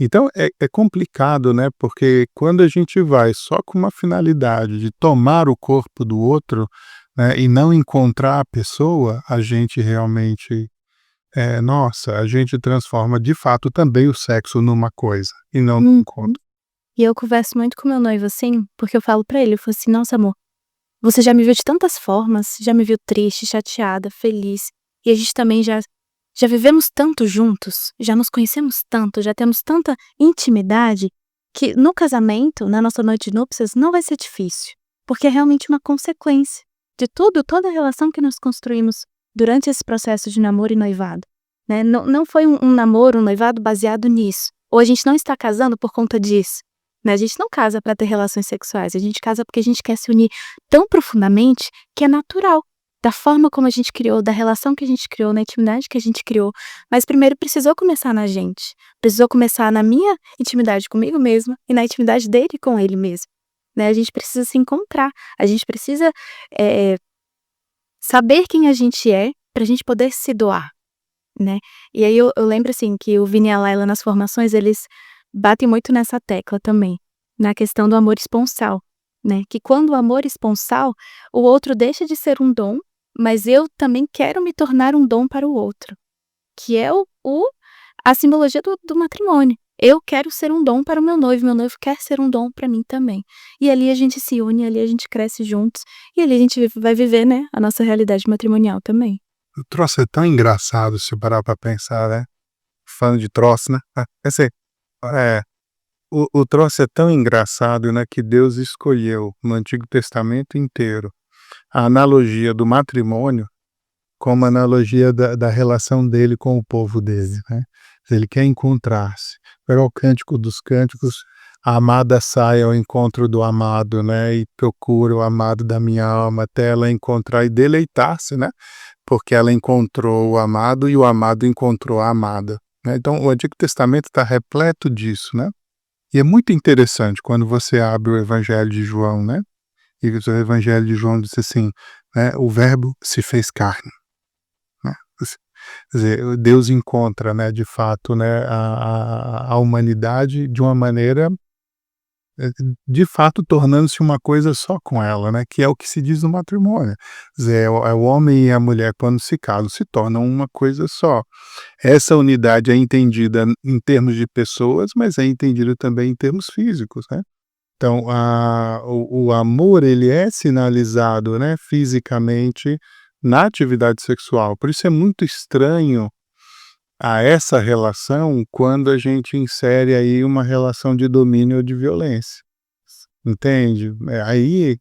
Então é complicado, né, porque quando a gente vai só com uma finalidade de tomar o corpo do outro, né, e não encontrar a pessoa, a gente realmente, a gente transforma de fato também o sexo numa coisa, e não num encontro. E eu converso muito com meu noivo assim, porque eu falo pra ele, eu falo assim, nossa amor, você já me viu de tantas formas, já me viu triste, chateada, feliz, e a gente também já vivemos tanto juntos, já nos conhecemos tanto, já temos tanta intimidade, que no casamento, na nossa noite de núpcias, não vai ser difícil, porque é realmente uma consequência de toda a relação que nós construímos durante esse processo de namoro e noivado, né? Não foi um namoro, um noivado baseado nisso, ou a gente não está casando por conta disso, né? A gente não casa para ter relações sexuais, a gente casa porque a gente quer se unir tão profundamente que é natural, da forma como a gente criou, da relação que a gente criou, na intimidade que a gente criou. Mas primeiro precisou começar na gente, precisou começar na minha intimidade comigo mesma e na intimidade dele com ele mesmo, né? A gente precisa se encontrar, a gente precisa saber quem a gente é pra gente poder se doar, né? E aí eu lembro assim que o Vini e a Laila nas formações, eles batem muito nessa tecla também, na questão do amor esponsal, né? Que quando o amor esponsal, o outro deixa de ser um dom, mas eu também quero me tornar um dom para o outro, que é a simbologia do matrimônio, Eu quero ser um dom para o meu noivo quer ser um dom para mim também. E ali a gente se une, ali a gente cresce juntos, e ali a gente vai viver, né, a nossa realidade matrimonial também. O troço é tão engraçado se parar pra pensar, né? Falando de troço, né? É, o troço é tão engraçado, né, que Deus escolheu no Antigo Testamento inteiro a analogia do matrimônio como analogia da relação dele com o povo dele, né? Ele quer encontrar-se. Pegar o Cântico dos Cânticos, a amada sai ao encontro do amado, né? E procura o amado da minha alma até ela encontrar e deleitar-se, né? Porque ela encontrou o amado e o amado encontrou a amada, né? Então, o Antigo Testamento está repleto disso, né? E é muito interessante quando você abre o Evangelho de João, né? E o Evangelho de João diz assim, né? O verbo se fez carne, né? Quer dizer, Deus encontra, né, de fato, né, a humanidade de uma maneira, de fato, tornando-se uma coisa só com ela, né, que é o que se diz no matrimônio. Quer dizer, é o homem e a mulher, quando se casam, se tornam uma coisa só. Essa unidade é entendida em termos de pessoas, mas é entendida também em termos físicos, né? Então, o amor, ele é sinalizado, né, fisicamente na atividade sexual. Por isso é muito estranho a essa relação quando a gente insere aí uma relação de domínio ou de violência. Entende? Aí,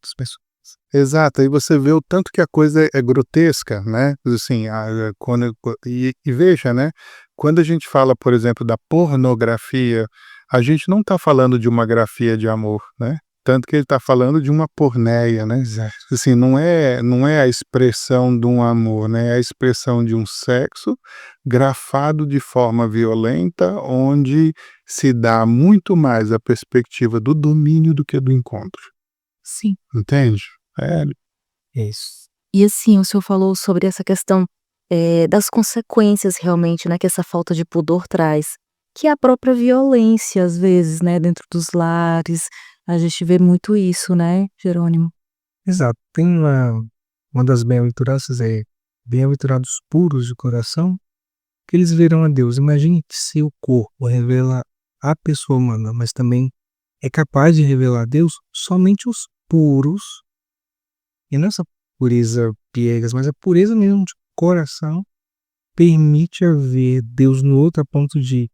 exato, aí você vê o tanto que a coisa é grotesca, né? Assim, e veja, né? Quando a gente fala, por exemplo, da pornografia, a gente não está falando de uma grafia de amor, né? Tanto que ele está falando de uma porneia, né? Assim, não é a expressão de um amor, né? É a expressão de um sexo grafado de forma violenta, onde se dá muito mais a perspectiva do domínio do que do encontro. Sim. Entende? Isso. E assim, o senhor falou sobre essa questão das consequências realmente, né, que essa falta de pudor traz, que é a própria violência, às vezes, né, dentro dos lares. A gente vê muito isso, né, Jerônimo? Exato. Tem uma das bem-aventuranças bem-aventurados puros de coração, que eles verão a Deus. Imagine que se o corpo revela a pessoa humana, mas também é capaz de revelar a Deus, somente os puros, e não essa pureza piegas, mas a pureza mesmo de coração, permite haver Deus no outro a ponto de,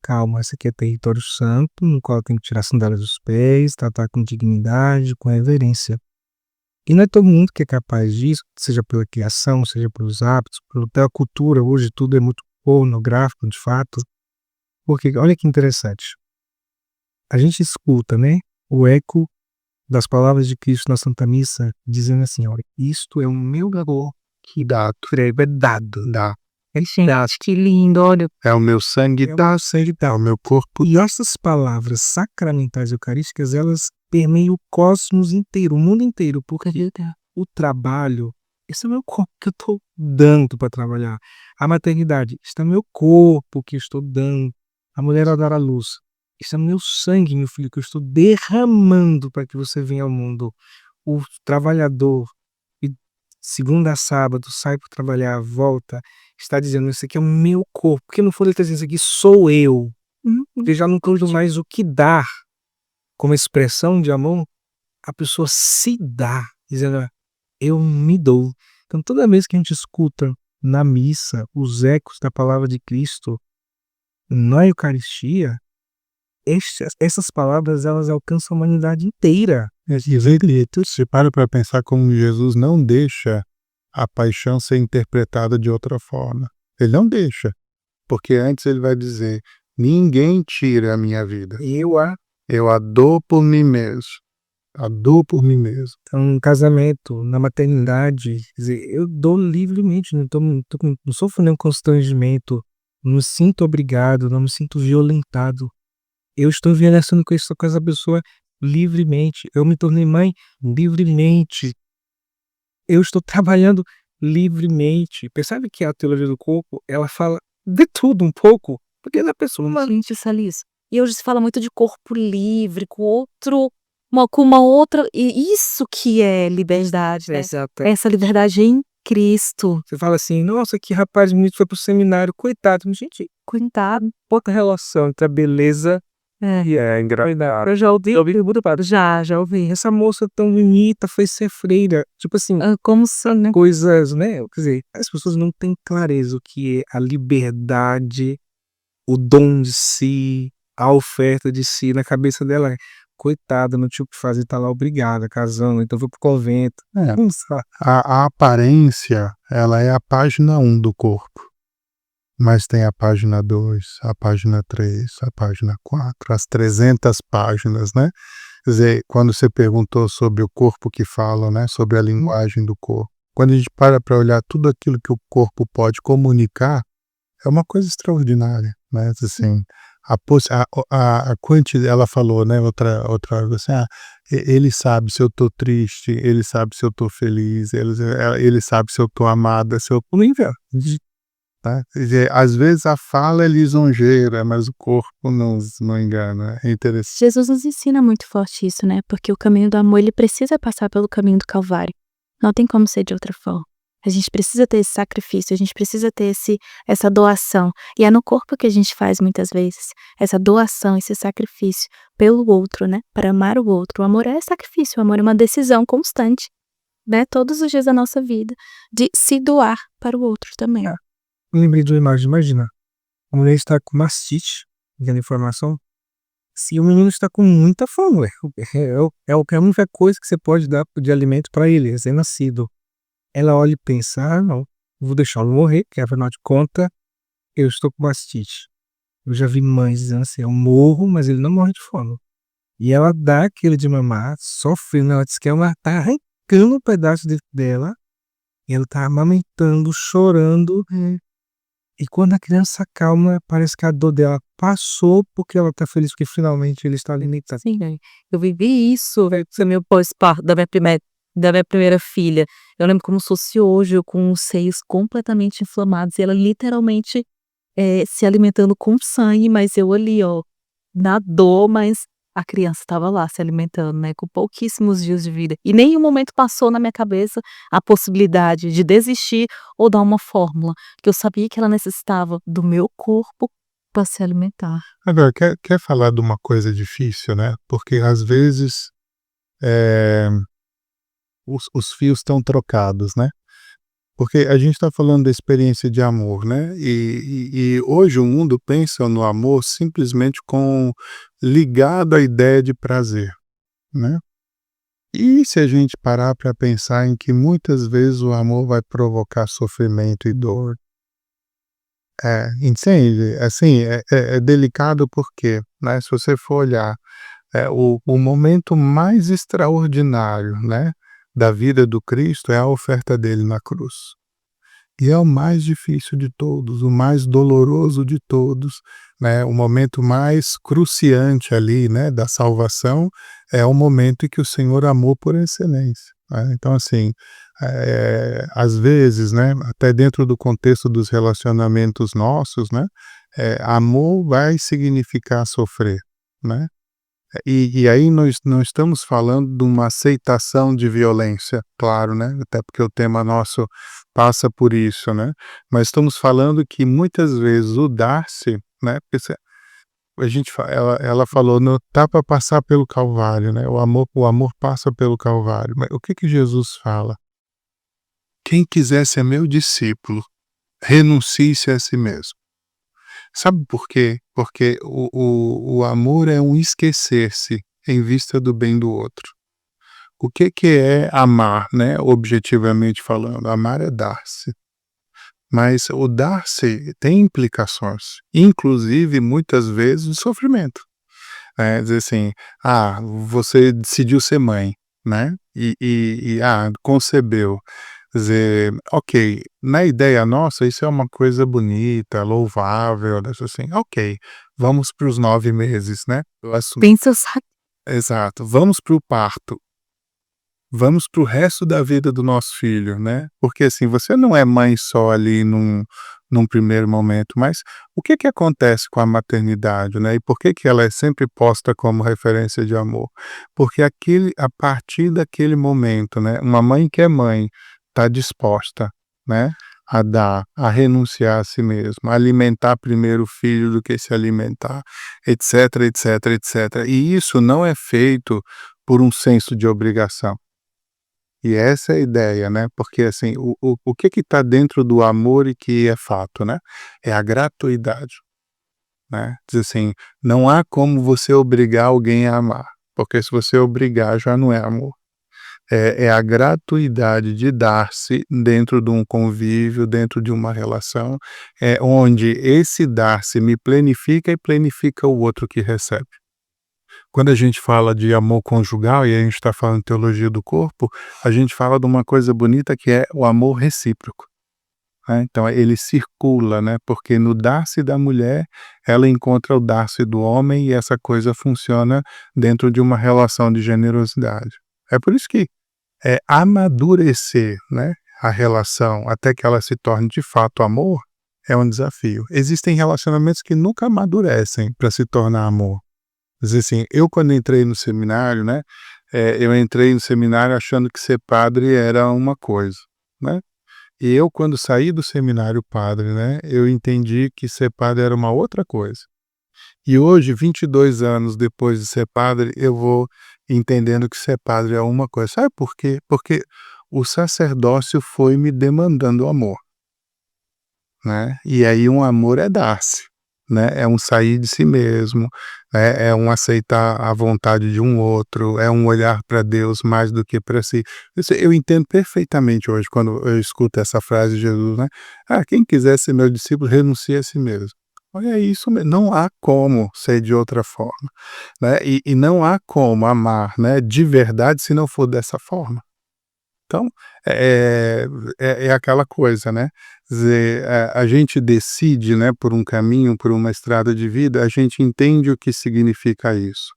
calma, esse aqui é território santo, no qual eu tenho que tirar a sandália dos pés, tratar com dignidade, com reverência. E não é todo mundo que é capaz disso, seja pela criação, seja pelos hábitos, pela cultura. Hoje tudo é muito pornográfico, de fato. Porque, olha que interessante, a gente escuta, né, o eco das palavras de Cristo na Santa Missa, dizendo assim, olha, isto é o meu corpo que é dado. Que lindo, olha. É o meu sangue, O meu corpo. E essas palavras sacramentais eucarísticas, elas permeiam o cosmos inteiro, o mundo inteiro, porque o trabalho, esse é o meu corpo que eu estou dando para trabalhar. A maternidade, este é o meu corpo que eu estou dando. A mulher ao dar à luz, este é o meu sangue, meu filho, que eu estou derramando para que você venha ao mundo. O trabalhador, e segunda a sábado, sai para trabalhar, volta, está dizendo, isso aqui é o meu corpo. Porque no fundo ele está dizendo, isso aqui sou eu. Porque já não tenho mais o que dar como expressão de amor, a pessoa se dá, dizendo, eu me dou. Então toda vez que a gente escuta na missa os ecos da palavra de Cristo na Eucaristia, essas palavras, elas alcançam a humanidade inteira. Você para pensar como Jesus não deixa a paixão ser interpretada de outra forma. Ele não deixa. Porque antes ele vai dizer, ninguém tira a minha vida. Eu a dou por mim mesmo. A dou por mim mesmo. Então, no casamento, na maternidade, quer dizer, eu dou livremente, não sofro nenhum constrangimento, não me sinto obrigado, não me sinto violentado. Eu estou envelhecendo com essa pessoa livremente. Eu me tornei mãe livremente. Eu estou trabalhando livremente. Percebe que a teologia do corpo, ela fala de tudo um pouco, porque é da pessoa. Gente, Salis, e hoje se fala muito de corpo livre, com uma outra, e isso que é liberdade, né? Exato. Essa liberdade é Cristo. Você fala assim, nossa, que rapaz bonito, foi pro seminário, coitado. Mas, gente, Coitado. pouca relação entre a beleza É. e a engravidar. Eu já ouvi pergunta para Já ouvi. essa moça tão bonita foi ser freira. Tipo assim, Como são, né? coisas, né? Quer dizer, as pessoas não têm clareza o que é a liberdade, o dom de si, a oferta de si. Na cabeça dela, coitada, não tinha o que fazer, tá lá obrigada, casando, então foi pro convento. É. Não sabe. A aparência, ela é a página 1 do corpo. Mas tem a página 2, a página 3, a página 4, as 300 páginas, né? Quer dizer, quando você perguntou sobre o corpo que fala, né? Sobre a linguagem do corpo. Quando a gente para olhar tudo aquilo que o corpo pode comunicar, é uma coisa extraordinária, né? Assim, a quantidade, ela falou, né? Outra hora, assim, ele sabe se eu tô triste, ele sabe se eu tô feliz, ele sabe se eu tô amada, se eu tô no inverno. Tá? Quer dizer, às vezes a fala é lisonjeira, mas o corpo não engana. É interessante. Jesus nos ensina muito forte isso, né? Porque o caminho do amor, ele precisa passar pelo caminho do Calvário. Não tem como ser de outra forma. A gente precisa ter esse sacrifício, a gente precisa ter essa doação. E é no corpo que a gente faz muitas vezes essa doação, esse sacrifício pelo outro, né? Para amar o outro. O amor é sacrifício, o amor é uma decisão constante, né? Todos os dias da nossa vida, de se doar para o outro também. Eu lembrei de uma imagem, imagina, a mulher está com mastite, vendo informação, se o menino está com muita fome, é a única coisa que você pode dar de alimento para ele, recém-nascido. Ela olha e pensa, não, vou deixá-lo morrer, porque afinal de contas, eu estou com mastite. Eu já vi mães dizendo assim, eu morro, mas ele não morre de fome. E ela dá aquilo de mamar, sofrendo, ela diz que ela está arrancando um pedaço dela, e ela está amamentando, chorando, e quando a criança calma, parece que a dor dela passou porque ela tá feliz porque finalmente ele está alimentado. Sim, eu vivi isso, no meu pós-parto da minha primeira filha. Eu lembro como se fosse hoje, eu com os seios completamente inflamados e ela literalmente se alimentando com sangue, mas eu ali, ó, na dor, mas a criança estava lá se alimentando, né, com pouquíssimos dias de vida. E nenhum momento passou na minha cabeça a possibilidade de desistir ou dar uma fórmula, que eu sabia que ela necessitava do meu corpo para se alimentar. Agora, quer falar de uma coisa difícil, né? Porque às vezes os fios estão trocados, né? Porque a gente está falando da experiência de amor, né? E hoje o mundo pensa no amor simplesmente ligado à ideia de prazer, né? E se a gente parar para pensar em que muitas vezes o amor vai provocar sofrimento e dor? Entende? Assim, é delicado porque, né? Se você for olhar o momento mais extraordinário, né, da vida do Cristo é a oferta dele na cruz. E é o mais difícil de todos, o mais doloroso de todos, né, o momento mais cruciante ali, né, da salvação, é o momento em que o Senhor amou por excelência. Né? Então, assim, às vezes, né, até dentro do contexto dos relacionamentos nossos, né, amor vai significar sofrer, né? E aí nós não estamos falando de uma aceitação de violência, claro, né? Até porque o tema nosso passa por isso, né? Mas estamos falando que muitas vezes o dar-se, né? Porque ela falou, não tá para passar pelo Calvário, né? O amor passa pelo Calvário. Mas o que Jesus fala? Quem quiser ser meu discípulo, renuncie-se a si mesmo. Sabe por quê? Porque o amor é um esquecer-se em vista do bem do outro. O que é amar, né? Objetivamente falando? Amar é dar-se. Mas o dar-se tem implicações, inclusive muitas vezes o sofrimento. Dizer assim, você decidiu ser mãe, né? Concebeu. Quer dizer, ok, na ideia nossa isso é uma coisa bonita, louvável, assim, ok, vamos para os 9 meses, né? Pensa, Exato, vamos para o parto, vamos para o resto da vida do nosso filho, né? Porque assim, você não é mãe só ali num primeiro momento, mas o que acontece com a maternidade, né? E por que ela é sempre posta como referência de amor? Porque a partir daquele momento, né? Uma mãe que é mãe, está disposta, né, a dar, a renunciar a si mesma, a alimentar primeiro o filho do que se alimentar, etc, etc, etc. E isso não é feito por um senso de obrigação. E essa é a ideia, né? Porque assim, o que está dentro do amor e que é fato, né? É a gratuidade, né? Diz assim, não há como você obrigar alguém a amar, porque se você obrigar já não é amor. É a gratuidade de dar-se dentro de um convívio, dentro de uma relação, onde esse dar-se me planifica e planifica o outro que recebe. Quando a gente fala de amor conjugal, e a gente está falando de teologia do corpo, a gente fala de uma coisa bonita que é o amor recíproco, né? Então ele circula, né? Porque no dar-se da mulher, ela encontra o dar-se do homem e essa coisa funciona dentro de uma relação de generosidade. É por isso que amadurecer, né, a relação até que ela se torne de fato amor é um desafio. Existem relacionamentos que nunca amadurecem para se tornar amor. Quer dizer assim, eu quando entrei no seminário, né, eu entrei no seminário achando que ser padre era uma coisa, né? E eu quando saí do seminário padre, né, eu entendi que ser padre era uma outra coisa. E hoje, 22 anos depois de ser padre, eu vou entendendo que ser padre é uma coisa. Sabe por quê? Porque o sacerdócio foi me demandando amor, né? E aí um amor é dar-se, né? É um sair de si mesmo, né? É um aceitar a vontade de um outro, é um olhar para Deus mais do que para si. Eu entendo perfeitamente hoje quando eu escuto essa frase de Jesus, né? Quem quiser ser meu discípulo, renuncie a si mesmo. Olha isso, não há como ser de outra forma, né? E não há como amar, né, de verdade se não for dessa forma. Então, é aquela coisa, né? Quer dizer, a gente decide, né, por um caminho, por uma estrada de vida, a gente entende o que significa isso.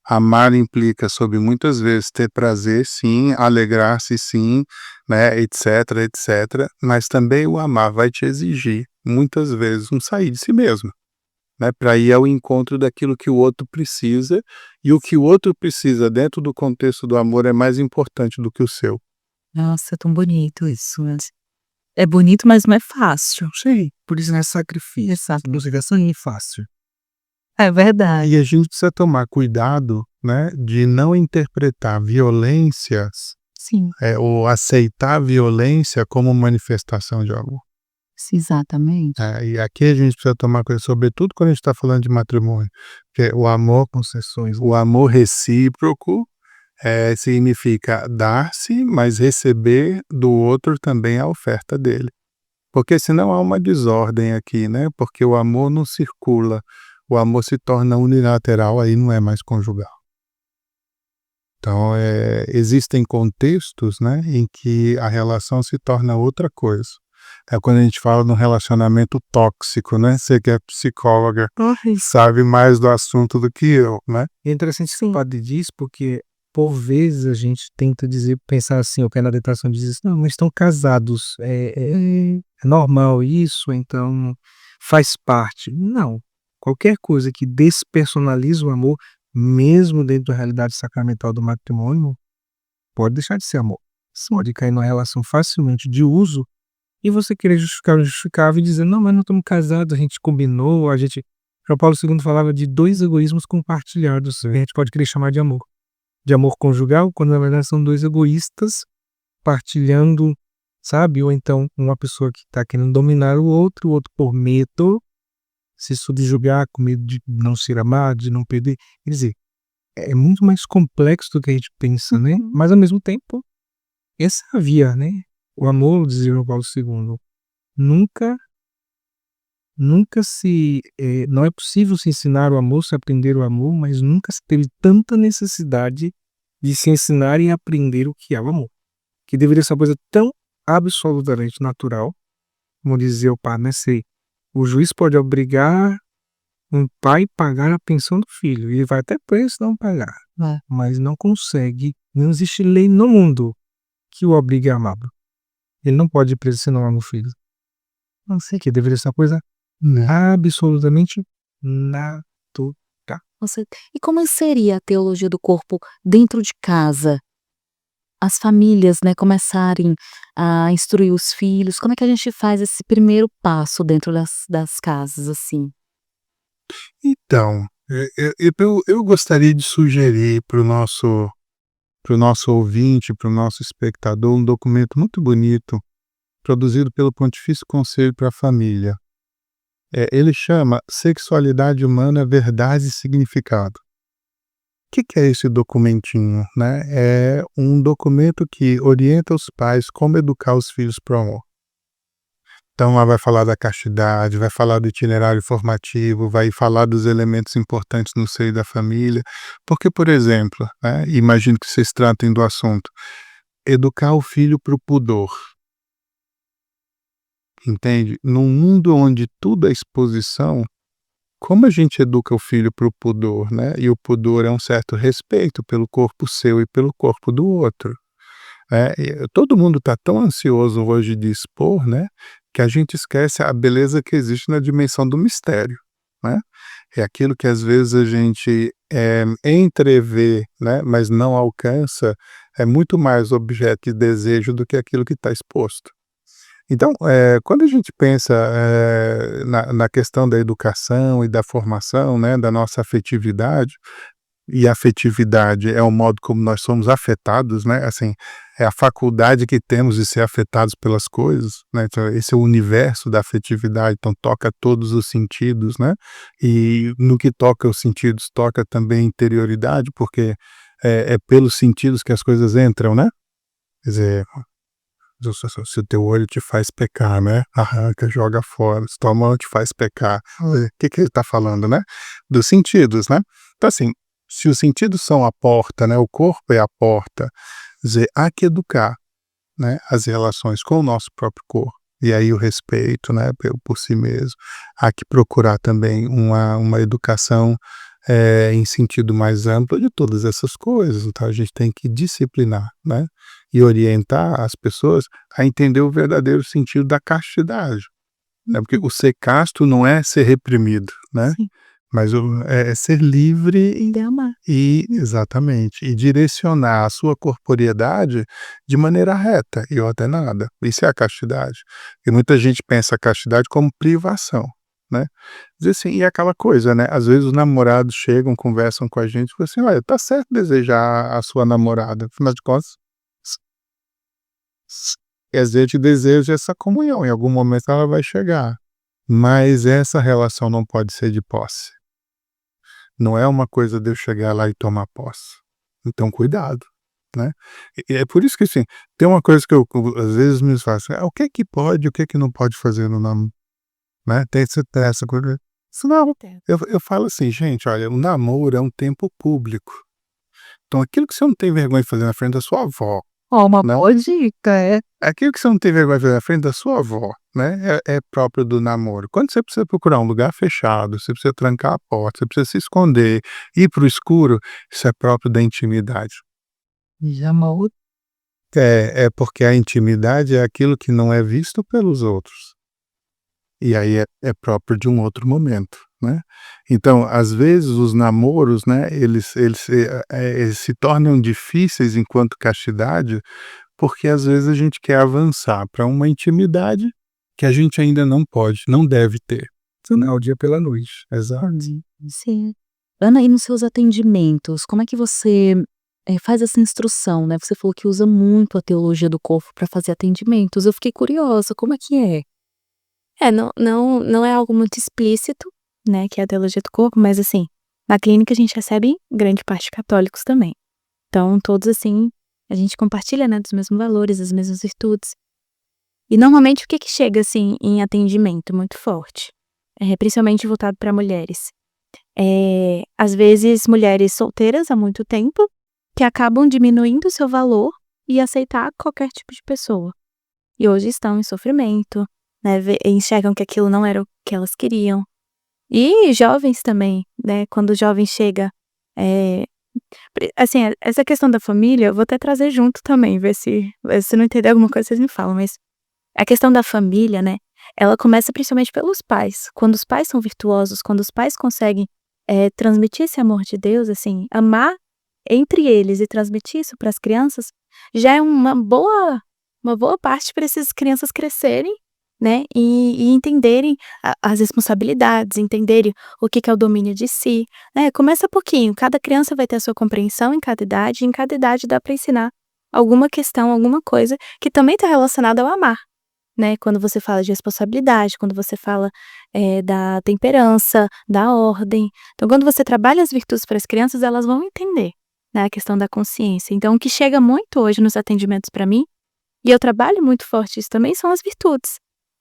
Amar implica sobre muitas vezes ter prazer, sim, alegrar-se, sim, né, etc, etc. Mas também o amar vai te exigir, muitas vezes, um sair de si mesmo, né, para ir ao encontro daquilo que o outro precisa, e o que o outro precisa dentro do contexto do amor é mais importante do que o seu. Nossa, é tão bonito isso. É bonito, mas não é fácil. Sim, por isso não é sacrifício. Exato. Não é fácil. É verdade. E a gente precisa tomar cuidado, né, de não interpretar violências, Sim, ou aceitar violência como manifestação de amor. exatamente. E aqui a gente precisa tomar cuidado, sobretudo quando a gente está falando de matrimônio, porque o amor, Concessões. o amor recíproco significa dar-se, mas receber do outro também a oferta dele. Porque senão há uma desordem aqui, né? Porque o amor não circula, o amor se torna unilateral, aí não é mais conjugal. Então, existem contextos, né, em que a relação se torna outra coisa. É quando a gente fala de um relacionamento tóxico, né? Você que é psicóloga, sabe mais do assunto do que eu, né? É interessante que o padre diz, porque por vezes a gente tenta pensar assim, o que é na tentação diz, não, mas estão casados, é normal isso, então faz parte. Não, qualquer coisa que despersonaliza o amor, mesmo dentro da realidade sacramental do matrimônio, pode deixar de ser amor. Pode cair numa relação facilmente de uso e você querer justificar o injustificável e dizer, não, mas não estamos casados, a gente combinou, João Paulo II falava de 2 egoísmos compartilhados, a gente pode querer chamar de amor conjugal, quando na verdade são 2 egoístas partilhando, sabe? Ou então uma pessoa que está querendo dominar o outro por medo, se subjugar, com medo de não ser amado, de não perder. Quer dizer, é muito mais complexo do que a gente pensa, né? Mas ao mesmo tempo, essa é a via, né? O amor, dizia João Paulo II, nunca não é possível se ensinar o amor, se aprender o amor, mas nunca se teve tanta necessidade de se ensinar e aprender o que é o amor. Que deveria ser uma coisa tão absolutamente natural, como dizia o padre, né? O juiz pode obrigar um pai a pagar a pensão do filho, e ele vai até preso se não pagar, mas não consegue, não existe lei no mundo que o obrigue a amá-lo. Ele não pode ir preso se não ama o filho. Não sei, que deveria ser uma coisa absolutamente natural. E como seria a teologia do corpo dentro de casa? as famílias, né, começarem a instruir os filhos? Como é que a gente faz esse primeiro passo dentro das casas, assim? Então, eu gostaria de sugerir para o nosso ouvinte, para o nosso espectador, um documento muito bonito, produzido pelo Pontifício Conselho para a Família. Ele chama Sexualidade Humana, Verdade e Significado. O que é esse documentinho, né? É um documento que orienta os pais como educar os filhos para o amor. Então, lá vai falar da castidade, vai falar do itinerário formativo, vai falar dos elementos importantes no seio da família. Porque, por exemplo, né, imagino que vocês tratem do assunto, educar o filho para o pudor. Entende? Num mundo onde tudo é exposição, como a gente educa o filho para o pudor, né? E o pudor é um certo respeito pelo corpo seu e pelo corpo do outro. Todo mundo está tão ansioso hoje de expor, né? Que a gente esquece a beleza que existe na dimensão do mistério, né? É aquilo que às vezes a gente entrevê, né? Mas não alcança, é muito mais objeto de desejo do que aquilo que está exposto. Então, quando a gente pensa na questão da educação e da formação, né, da nossa afetividade, e a afetividade é o modo como nós somos afetados, né, assim, é a faculdade que temos de ser afetados pelas coisas, né, então esse é o universo da afetividade, então toca todos os sentidos, né, e no que toca os sentidos, toca também a interioridade, porque é pelos sentidos que as coisas entram, né, quer dizer, se o teu olho te faz pecar, né? Arranca, joga fora. Se tua mão te faz pecar. O que ele está falando, né? Dos sentidos, né? Então, assim, se os sentidos são a porta, né? O corpo é a porta. Quer dizer, há que educar, né? As relações com o nosso próprio corpo. E aí o respeito, né? Por si mesmo. Há que procurar também uma educação em sentido mais amplo de todas essas coisas. Então, a gente tem que disciplinar, né? E orientar as pessoas a entender o verdadeiro sentido da castidade, né? Porque o ser casto não é ser reprimido, né? Sim. Mas é ser livre Aprender a amar. exatamente, e direcionar a sua corporeidade de maneira reta e ordenada. Isso é a castidade. E muita gente pensa a castidade como privação, né? Diz assim, e aquela coisa, né? Às vezes os namorados chegam, conversam com a gente e falam assim, olha, tá certo desejar a sua namorada, afinal de contas, quer dizer, eu te desejo essa comunhão, em algum momento ela vai chegar. Mas essa relação não pode ser de posse. Não é uma coisa de eu chegar lá e tomar posse. Então, cuidado, né? E é por isso que, assim, tem uma coisa que eu às vezes me faço, o que é que pode, o que é que não pode fazer no namoro, né? Tem essa coisa. Não, eu falo assim, gente, olha, o namoro é um tempo público. Então, aquilo que você não tem vergonha de fazer na frente da sua avó, Uma né? boa dica, é. Aquilo que você não tem vergonha de fazer na frente da sua avó, né, é próprio do namoro. Quando você precisa procurar um lugar fechado, você precisa trancar a porta, você precisa se esconder, ir para o escuro, isso é próprio da intimidade. Já uma outra. É porque a intimidade é aquilo que não é visto pelos outros. E aí é próprio de um outro momento, né? Então, às vezes, os namoros, né, eles se tornam difíceis enquanto castidade, porque às vezes a gente quer avançar para uma intimidade que a gente ainda não pode, não deve ter. Senão é o dia pela noite. Exato. Sim. Ana, e nos seus atendimentos, como é que você faz essa instrução, né? Você falou que usa muito a teologia do corpo para fazer atendimentos. Eu fiquei curiosa, como é que é? Não é algo muito explícito, né, que é a teologia do corpo, mas assim, na clínica a gente recebe grande parte católicos também. Então, todos assim, a gente compartilha, né, dos mesmos valores, das mesmas virtudes. E normalmente o que chega assim em atendimento muito forte? Principalmente voltado para mulheres. Às vezes mulheres solteiras há muito tempo, que acabam diminuindo o seu valor e aceitar qualquer tipo de pessoa. E hoje estão em sofrimento, né, enxergam que aquilo não era o que elas queriam. E jovens também, né, quando o jovem chega, assim, essa questão da família, eu vou até trazer junto também, ver se não entender alguma coisa vocês me falam, mas a questão da família, né, ela começa principalmente pelos pais. Quando os pais são virtuosos, quando os pais conseguem transmitir esse amor de Deus, assim, amar entre eles e transmitir isso para as crianças, já é uma boa parte para essas crianças crescerem, né, e entenderem as responsabilidades, entenderem o que é o domínio de si, né. Começa pouquinho, cada criança vai ter a sua compreensão em cada idade, e em cada idade dá para ensinar alguma questão, alguma coisa que também está relacionada ao amar, né. Quando você fala de responsabilidade, quando você fala, da temperança, da ordem. Então quando você trabalha as virtudes para as crianças, elas vão entender, né, a questão da consciência. Então o que chega muito hoje nos atendimentos para mim, e eu trabalho muito forte isso também, são as virtudes,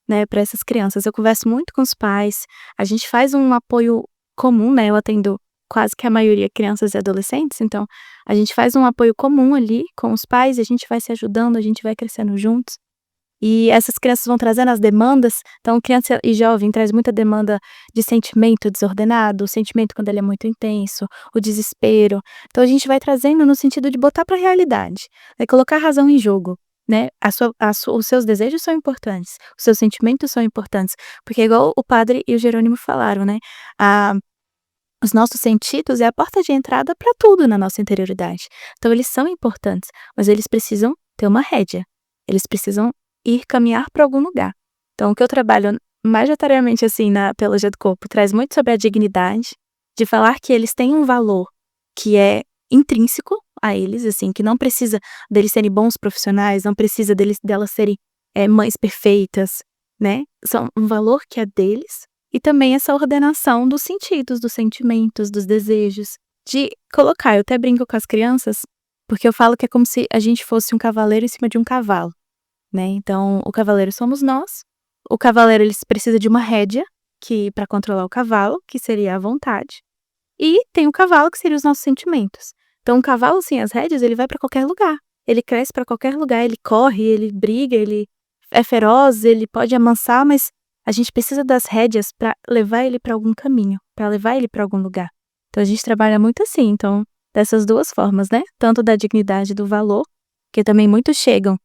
né, para essas crianças. Eu converso muito com os pais, a gente faz um apoio comum, né, eu atendo quase que a maioria crianças e adolescentes, então a gente faz um apoio comum ali com os pais, e a gente vai se ajudando, a gente vai crescendo juntos. E essas crianças vão trazendo as demandas, então criança e jovem traz muita demanda de sentimento desordenado, o sentimento quando ele é muito intenso, o desespero. Então a gente vai trazendo no sentido de botar para a realidade, colocar a razão em jogo, né. Os seus desejos são importantes, os seus sentimentos são importantes, porque igual o padre e o Jerônimo falaram, né, a os nossos sentidos é a porta de entrada para tudo na nossa interioridade. Então eles são importantes, mas eles precisam ter uma rédea, eles precisam ir caminhar para algum lugar. Então o que eu trabalho majoritariamente, assim, na teologia do corpo, traz muito sobre a dignidade, de falar que eles têm um valor que é intrínseco a eles, assim, que não precisa deles serem bons profissionais, não precisa delas serem, mães perfeitas, né, são um valor que é deles, e também essa ordenação dos sentidos, dos sentimentos, dos desejos, de colocar. Eu até brinco com as crianças, porque eu falo que é como se a gente fosse um cavaleiro em cima de um cavalo, né, então o cavaleiro somos nós, o cavaleiro ele precisa de uma rédea, que para controlar o cavalo, que seria a vontade, e tem o cavalo, que seria os nossos sentimentos. Então, um cavalo sem as rédeas, ele vai para qualquer lugar. Ele cresce para qualquer lugar, ele corre, ele briga, ele é feroz, ele pode amansar, mas a gente precisa das rédeas para levar ele para algum caminho, para levar ele para algum lugar. Então, a gente trabalha muito assim, então, dessas duas formas, né? Tanto da dignidade e do valor, que também muitos chegam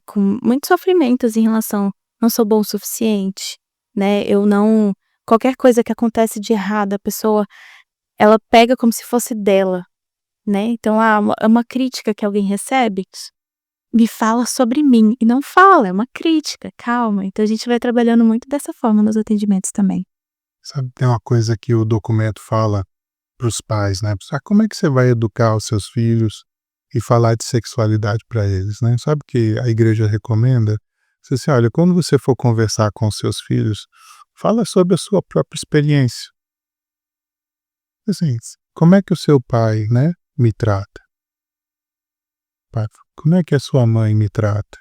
com muitos sofrimentos em relação, não sou bom o suficiente, né? Eu não. Qualquer coisa que acontece de errado, a pessoa, ela pega como se fosse dela, né, então uma crítica que alguém recebe, me fala sobre mim, e não fala, é uma crítica, calma. Então a gente vai trabalhando muito dessa forma nos atendimentos também. Sabe, tem uma coisa que o documento fala para os pais, né? Como é que você vai educar os seus filhos e falar de sexualidade para eles, né? Sabe o que a igreja recomenda? Você assim, olha, quando você for conversar com os seus filhos, fala sobre a sua própria experiência. Assim, como é que o seu pai, né, me trata? Pai, como é que a sua mãe me trata?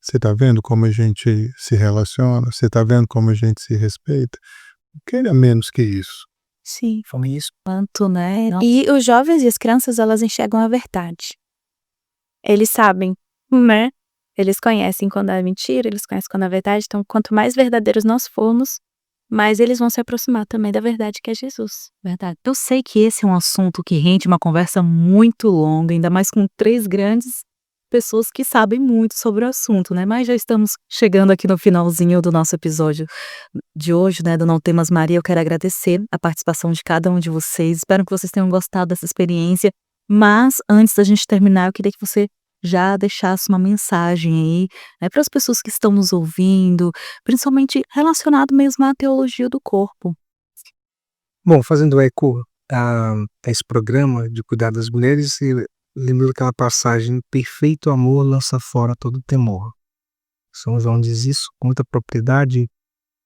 Você está vendo como a gente se relaciona? Você está vendo como a gente se respeita? Não queira menos que isso. Sim. Foi isso quanto, né? E os jovens e as crianças, elas enxergam a verdade. Eles sabem, né? Eles conhecem quando é mentira, eles conhecem quando é verdade. Então, quanto mais verdadeiros nós formos, mais eles vão se aproximar também da verdade que é Jesus. Verdade. Eu sei que esse é um assunto que rende uma conversa muito longa, ainda mais com 3 grandes pessoas que sabem muito sobre o assunto, né, mas já estamos chegando aqui no finalzinho do nosso episódio de hoje, né, do Não Temas Maria. Eu quero agradecer a participação de cada um de vocês, espero que vocês tenham gostado dessa experiência, mas antes da gente terminar, eu queria que você já deixasse uma mensagem aí, né, para as pessoas que estão nos ouvindo, principalmente relacionado mesmo à teologia do corpo. Bom, fazendo eco a esse programa de cuidar das mulheres, eu lembro daquela passagem: perfeito amor lança fora todo temor. São João diz isso com muita propriedade.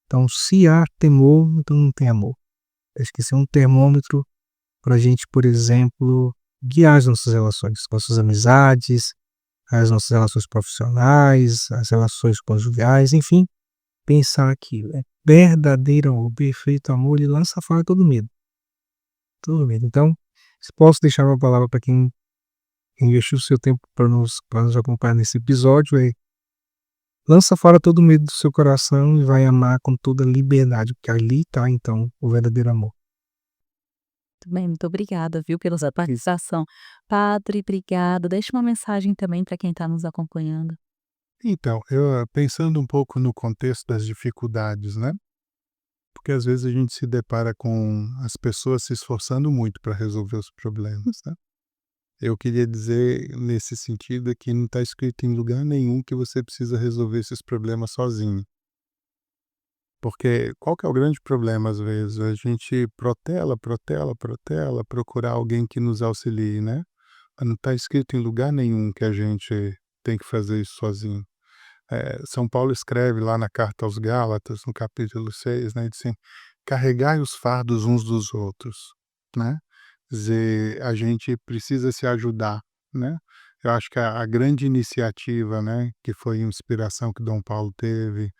Então, se há temor, então não tem amor. Acho que esse é um termômetro para a gente, por exemplo, guiar as nossas relações, nossas amizades, as nossas relações profissionais, as relações conjugais, enfim, pensar que verdadeiro amor, perfeito amor, ele lança fora todo medo. Todo medo. Então, se posso deixar uma palavra para quem investiu o seu tempo para nos acompanhar nesse episódio, lança fora todo medo do seu coração e vai amar com toda liberdade, porque ali está, então, o verdadeiro amor. Muito bem, muito obrigada, viu, pela sua participação. Padre, obrigada. Deixa uma mensagem também para quem está nos acompanhando. Então, eu pensando um pouco no contexto das dificuldades, né? Porque às vezes a gente se depara com as pessoas se esforçando muito para resolver os problemas, né? Eu queria dizer nesse sentido que não está escrito em lugar nenhum que você precisa resolver esses problemas sozinho. Porque qual que é o grande problema às vezes? A gente protela, procurar alguém que nos auxilie, né? Mas não está escrito em lugar nenhum que a gente tem que fazer isso sozinho. São Paulo escreve lá na carta aos Gálatas, no capítulo 6, né, diz assim: carregai os fardos uns dos outros, né? Quer dizer, a gente precisa se ajudar, né? Eu acho que a grande iniciativa, né, que foi a inspiração que Dom Paulo teve,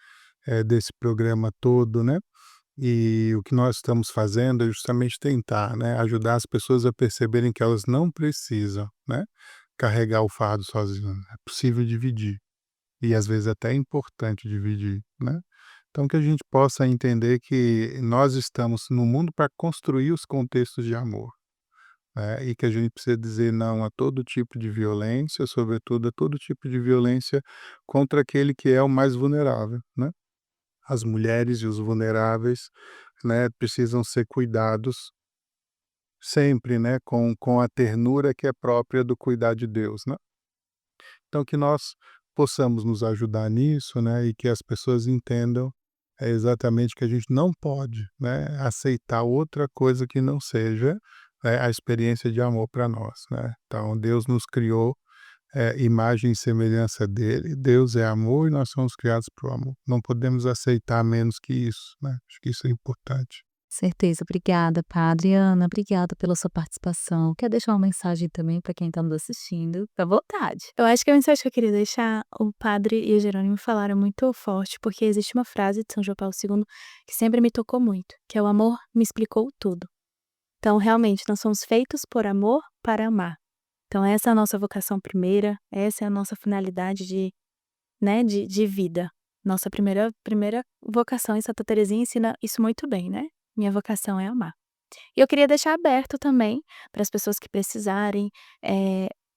desse programa todo, né? E o que nós estamos fazendo é justamente tentar, né, ajudar as pessoas a perceberem que elas não precisam, né, carregar o fardo sozinhas. É possível dividir. E às vezes até é importante dividir, né. Então que a gente possa entender que nós estamos no mundo para construir os contextos de amor, né, e que a gente precisa dizer não a todo tipo de violência, sobretudo a todo tipo de violência contra aquele que é o mais vulnerável, né. As mulheres e os vulneráveis, né, precisam ser cuidados sempre, né, com a ternura que é própria do cuidar de Deus, né. Então que nós possamos nos ajudar nisso, né, e que as pessoas entendam, exatamente que a gente não pode, né, aceitar outra coisa que não seja, a experiência de amor para nós, né. Então Deus nos criou, imagem e semelhança dele, Deus é amor e nós somos criados para o amor. Não podemos aceitar menos que isso, né, acho que isso é importante. Certeza, obrigada, Padre. Ana, obrigada pela sua participação. Quer deixar uma mensagem também para quem está nos assistindo? Fica à vontade. Eu acho que a mensagem que eu queria deixar, o padre e o Jerônimo falaram muito forte, porque existe uma frase de São João Paulo II que sempre me tocou muito, que é: o amor me explicou tudo. Então, realmente, nós somos feitos por amor para amar. Então, essa é a nossa vocação primeira, essa é a nossa finalidade de vida. Nossa primeira vocação, e Santa Teresinha ensina isso muito bem, né? Minha vocação é amar. E eu queria deixar aberto também para as pessoas que precisarem,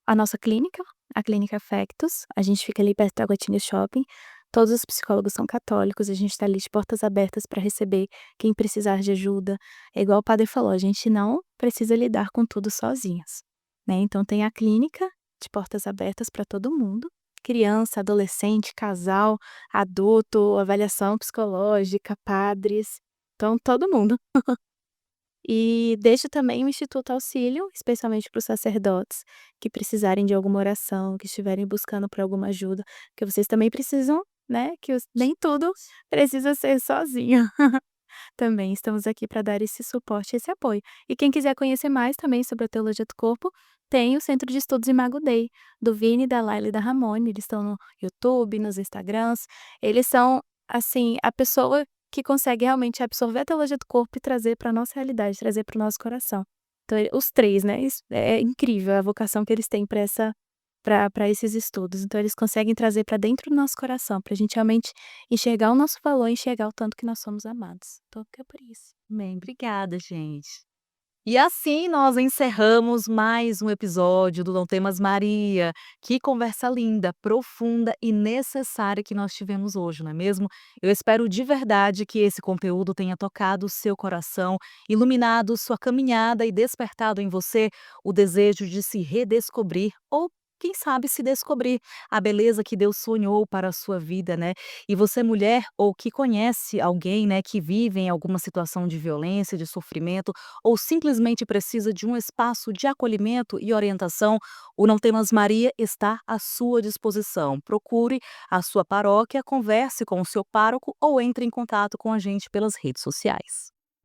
a nossa clínica, a Clínica Afectos. A gente fica ali perto da Guatinga Shopping. Todos os psicólogos são católicos, a gente está ali de portas abertas para receber quem precisar de ajuda. É igual o padre falou, a gente não precisa lidar com tudo sozinhas, né? Então tem a clínica de portas abertas para todo mundo. Criança, adolescente, casal, adulto, avaliação psicológica, padres, então todo mundo. E deixo também o Instituto Auxílio, especialmente para os sacerdotes que precisarem de alguma oração, que estiverem buscando por alguma ajuda, porque vocês também precisam, né, nem tudo precisa ser sozinho. Também estamos aqui para dar esse suporte, esse apoio. E quem quiser conhecer mais também sobre a Teologia do Corpo, tem o Centro de Estudos Imago Dei, do Vini, da Laila e da Ramone. Eles estão no YouTube, nos Instagrams. Eles são, assim, a pessoa que consegue realmente absorver a teologia do corpo e trazer para a nossa realidade, trazer para o nosso coração. Então, os três, né? Isso é incrível a vocação que eles têm para esses estudos. Então, eles conseguem trazer para dentro do nosso coração, para a gente realmente enxergar o nosso valor, enxergar o tanto que nós somos amados. Então, é por isso. Bem, obrigada, gente. E assim nós encerramos mais um episódio do Não Temas Maria. Que conversa linda, profunda e necessária que nós tivemos hoje, não é mesmo? Eu espero de verdade que esse conteúdo tenha tocado o seu coração, iluminado sua caminhada e despertado em você o desejo de se redescobrir ou quem sabe se descobrir a beleza que Deus sonhou para a sua vida, né? E você, mulher, ou que conhece alguém, né, que vive em alguma situação de violência, de sofrimento, ou simplesmente precisa de um espaço de acolhimento e orientação, o Não Temas Maria está à sua disposição. Procure a sua paróquia, converse com o seu pároco ou entre em contato com a gente pelas redes sociais.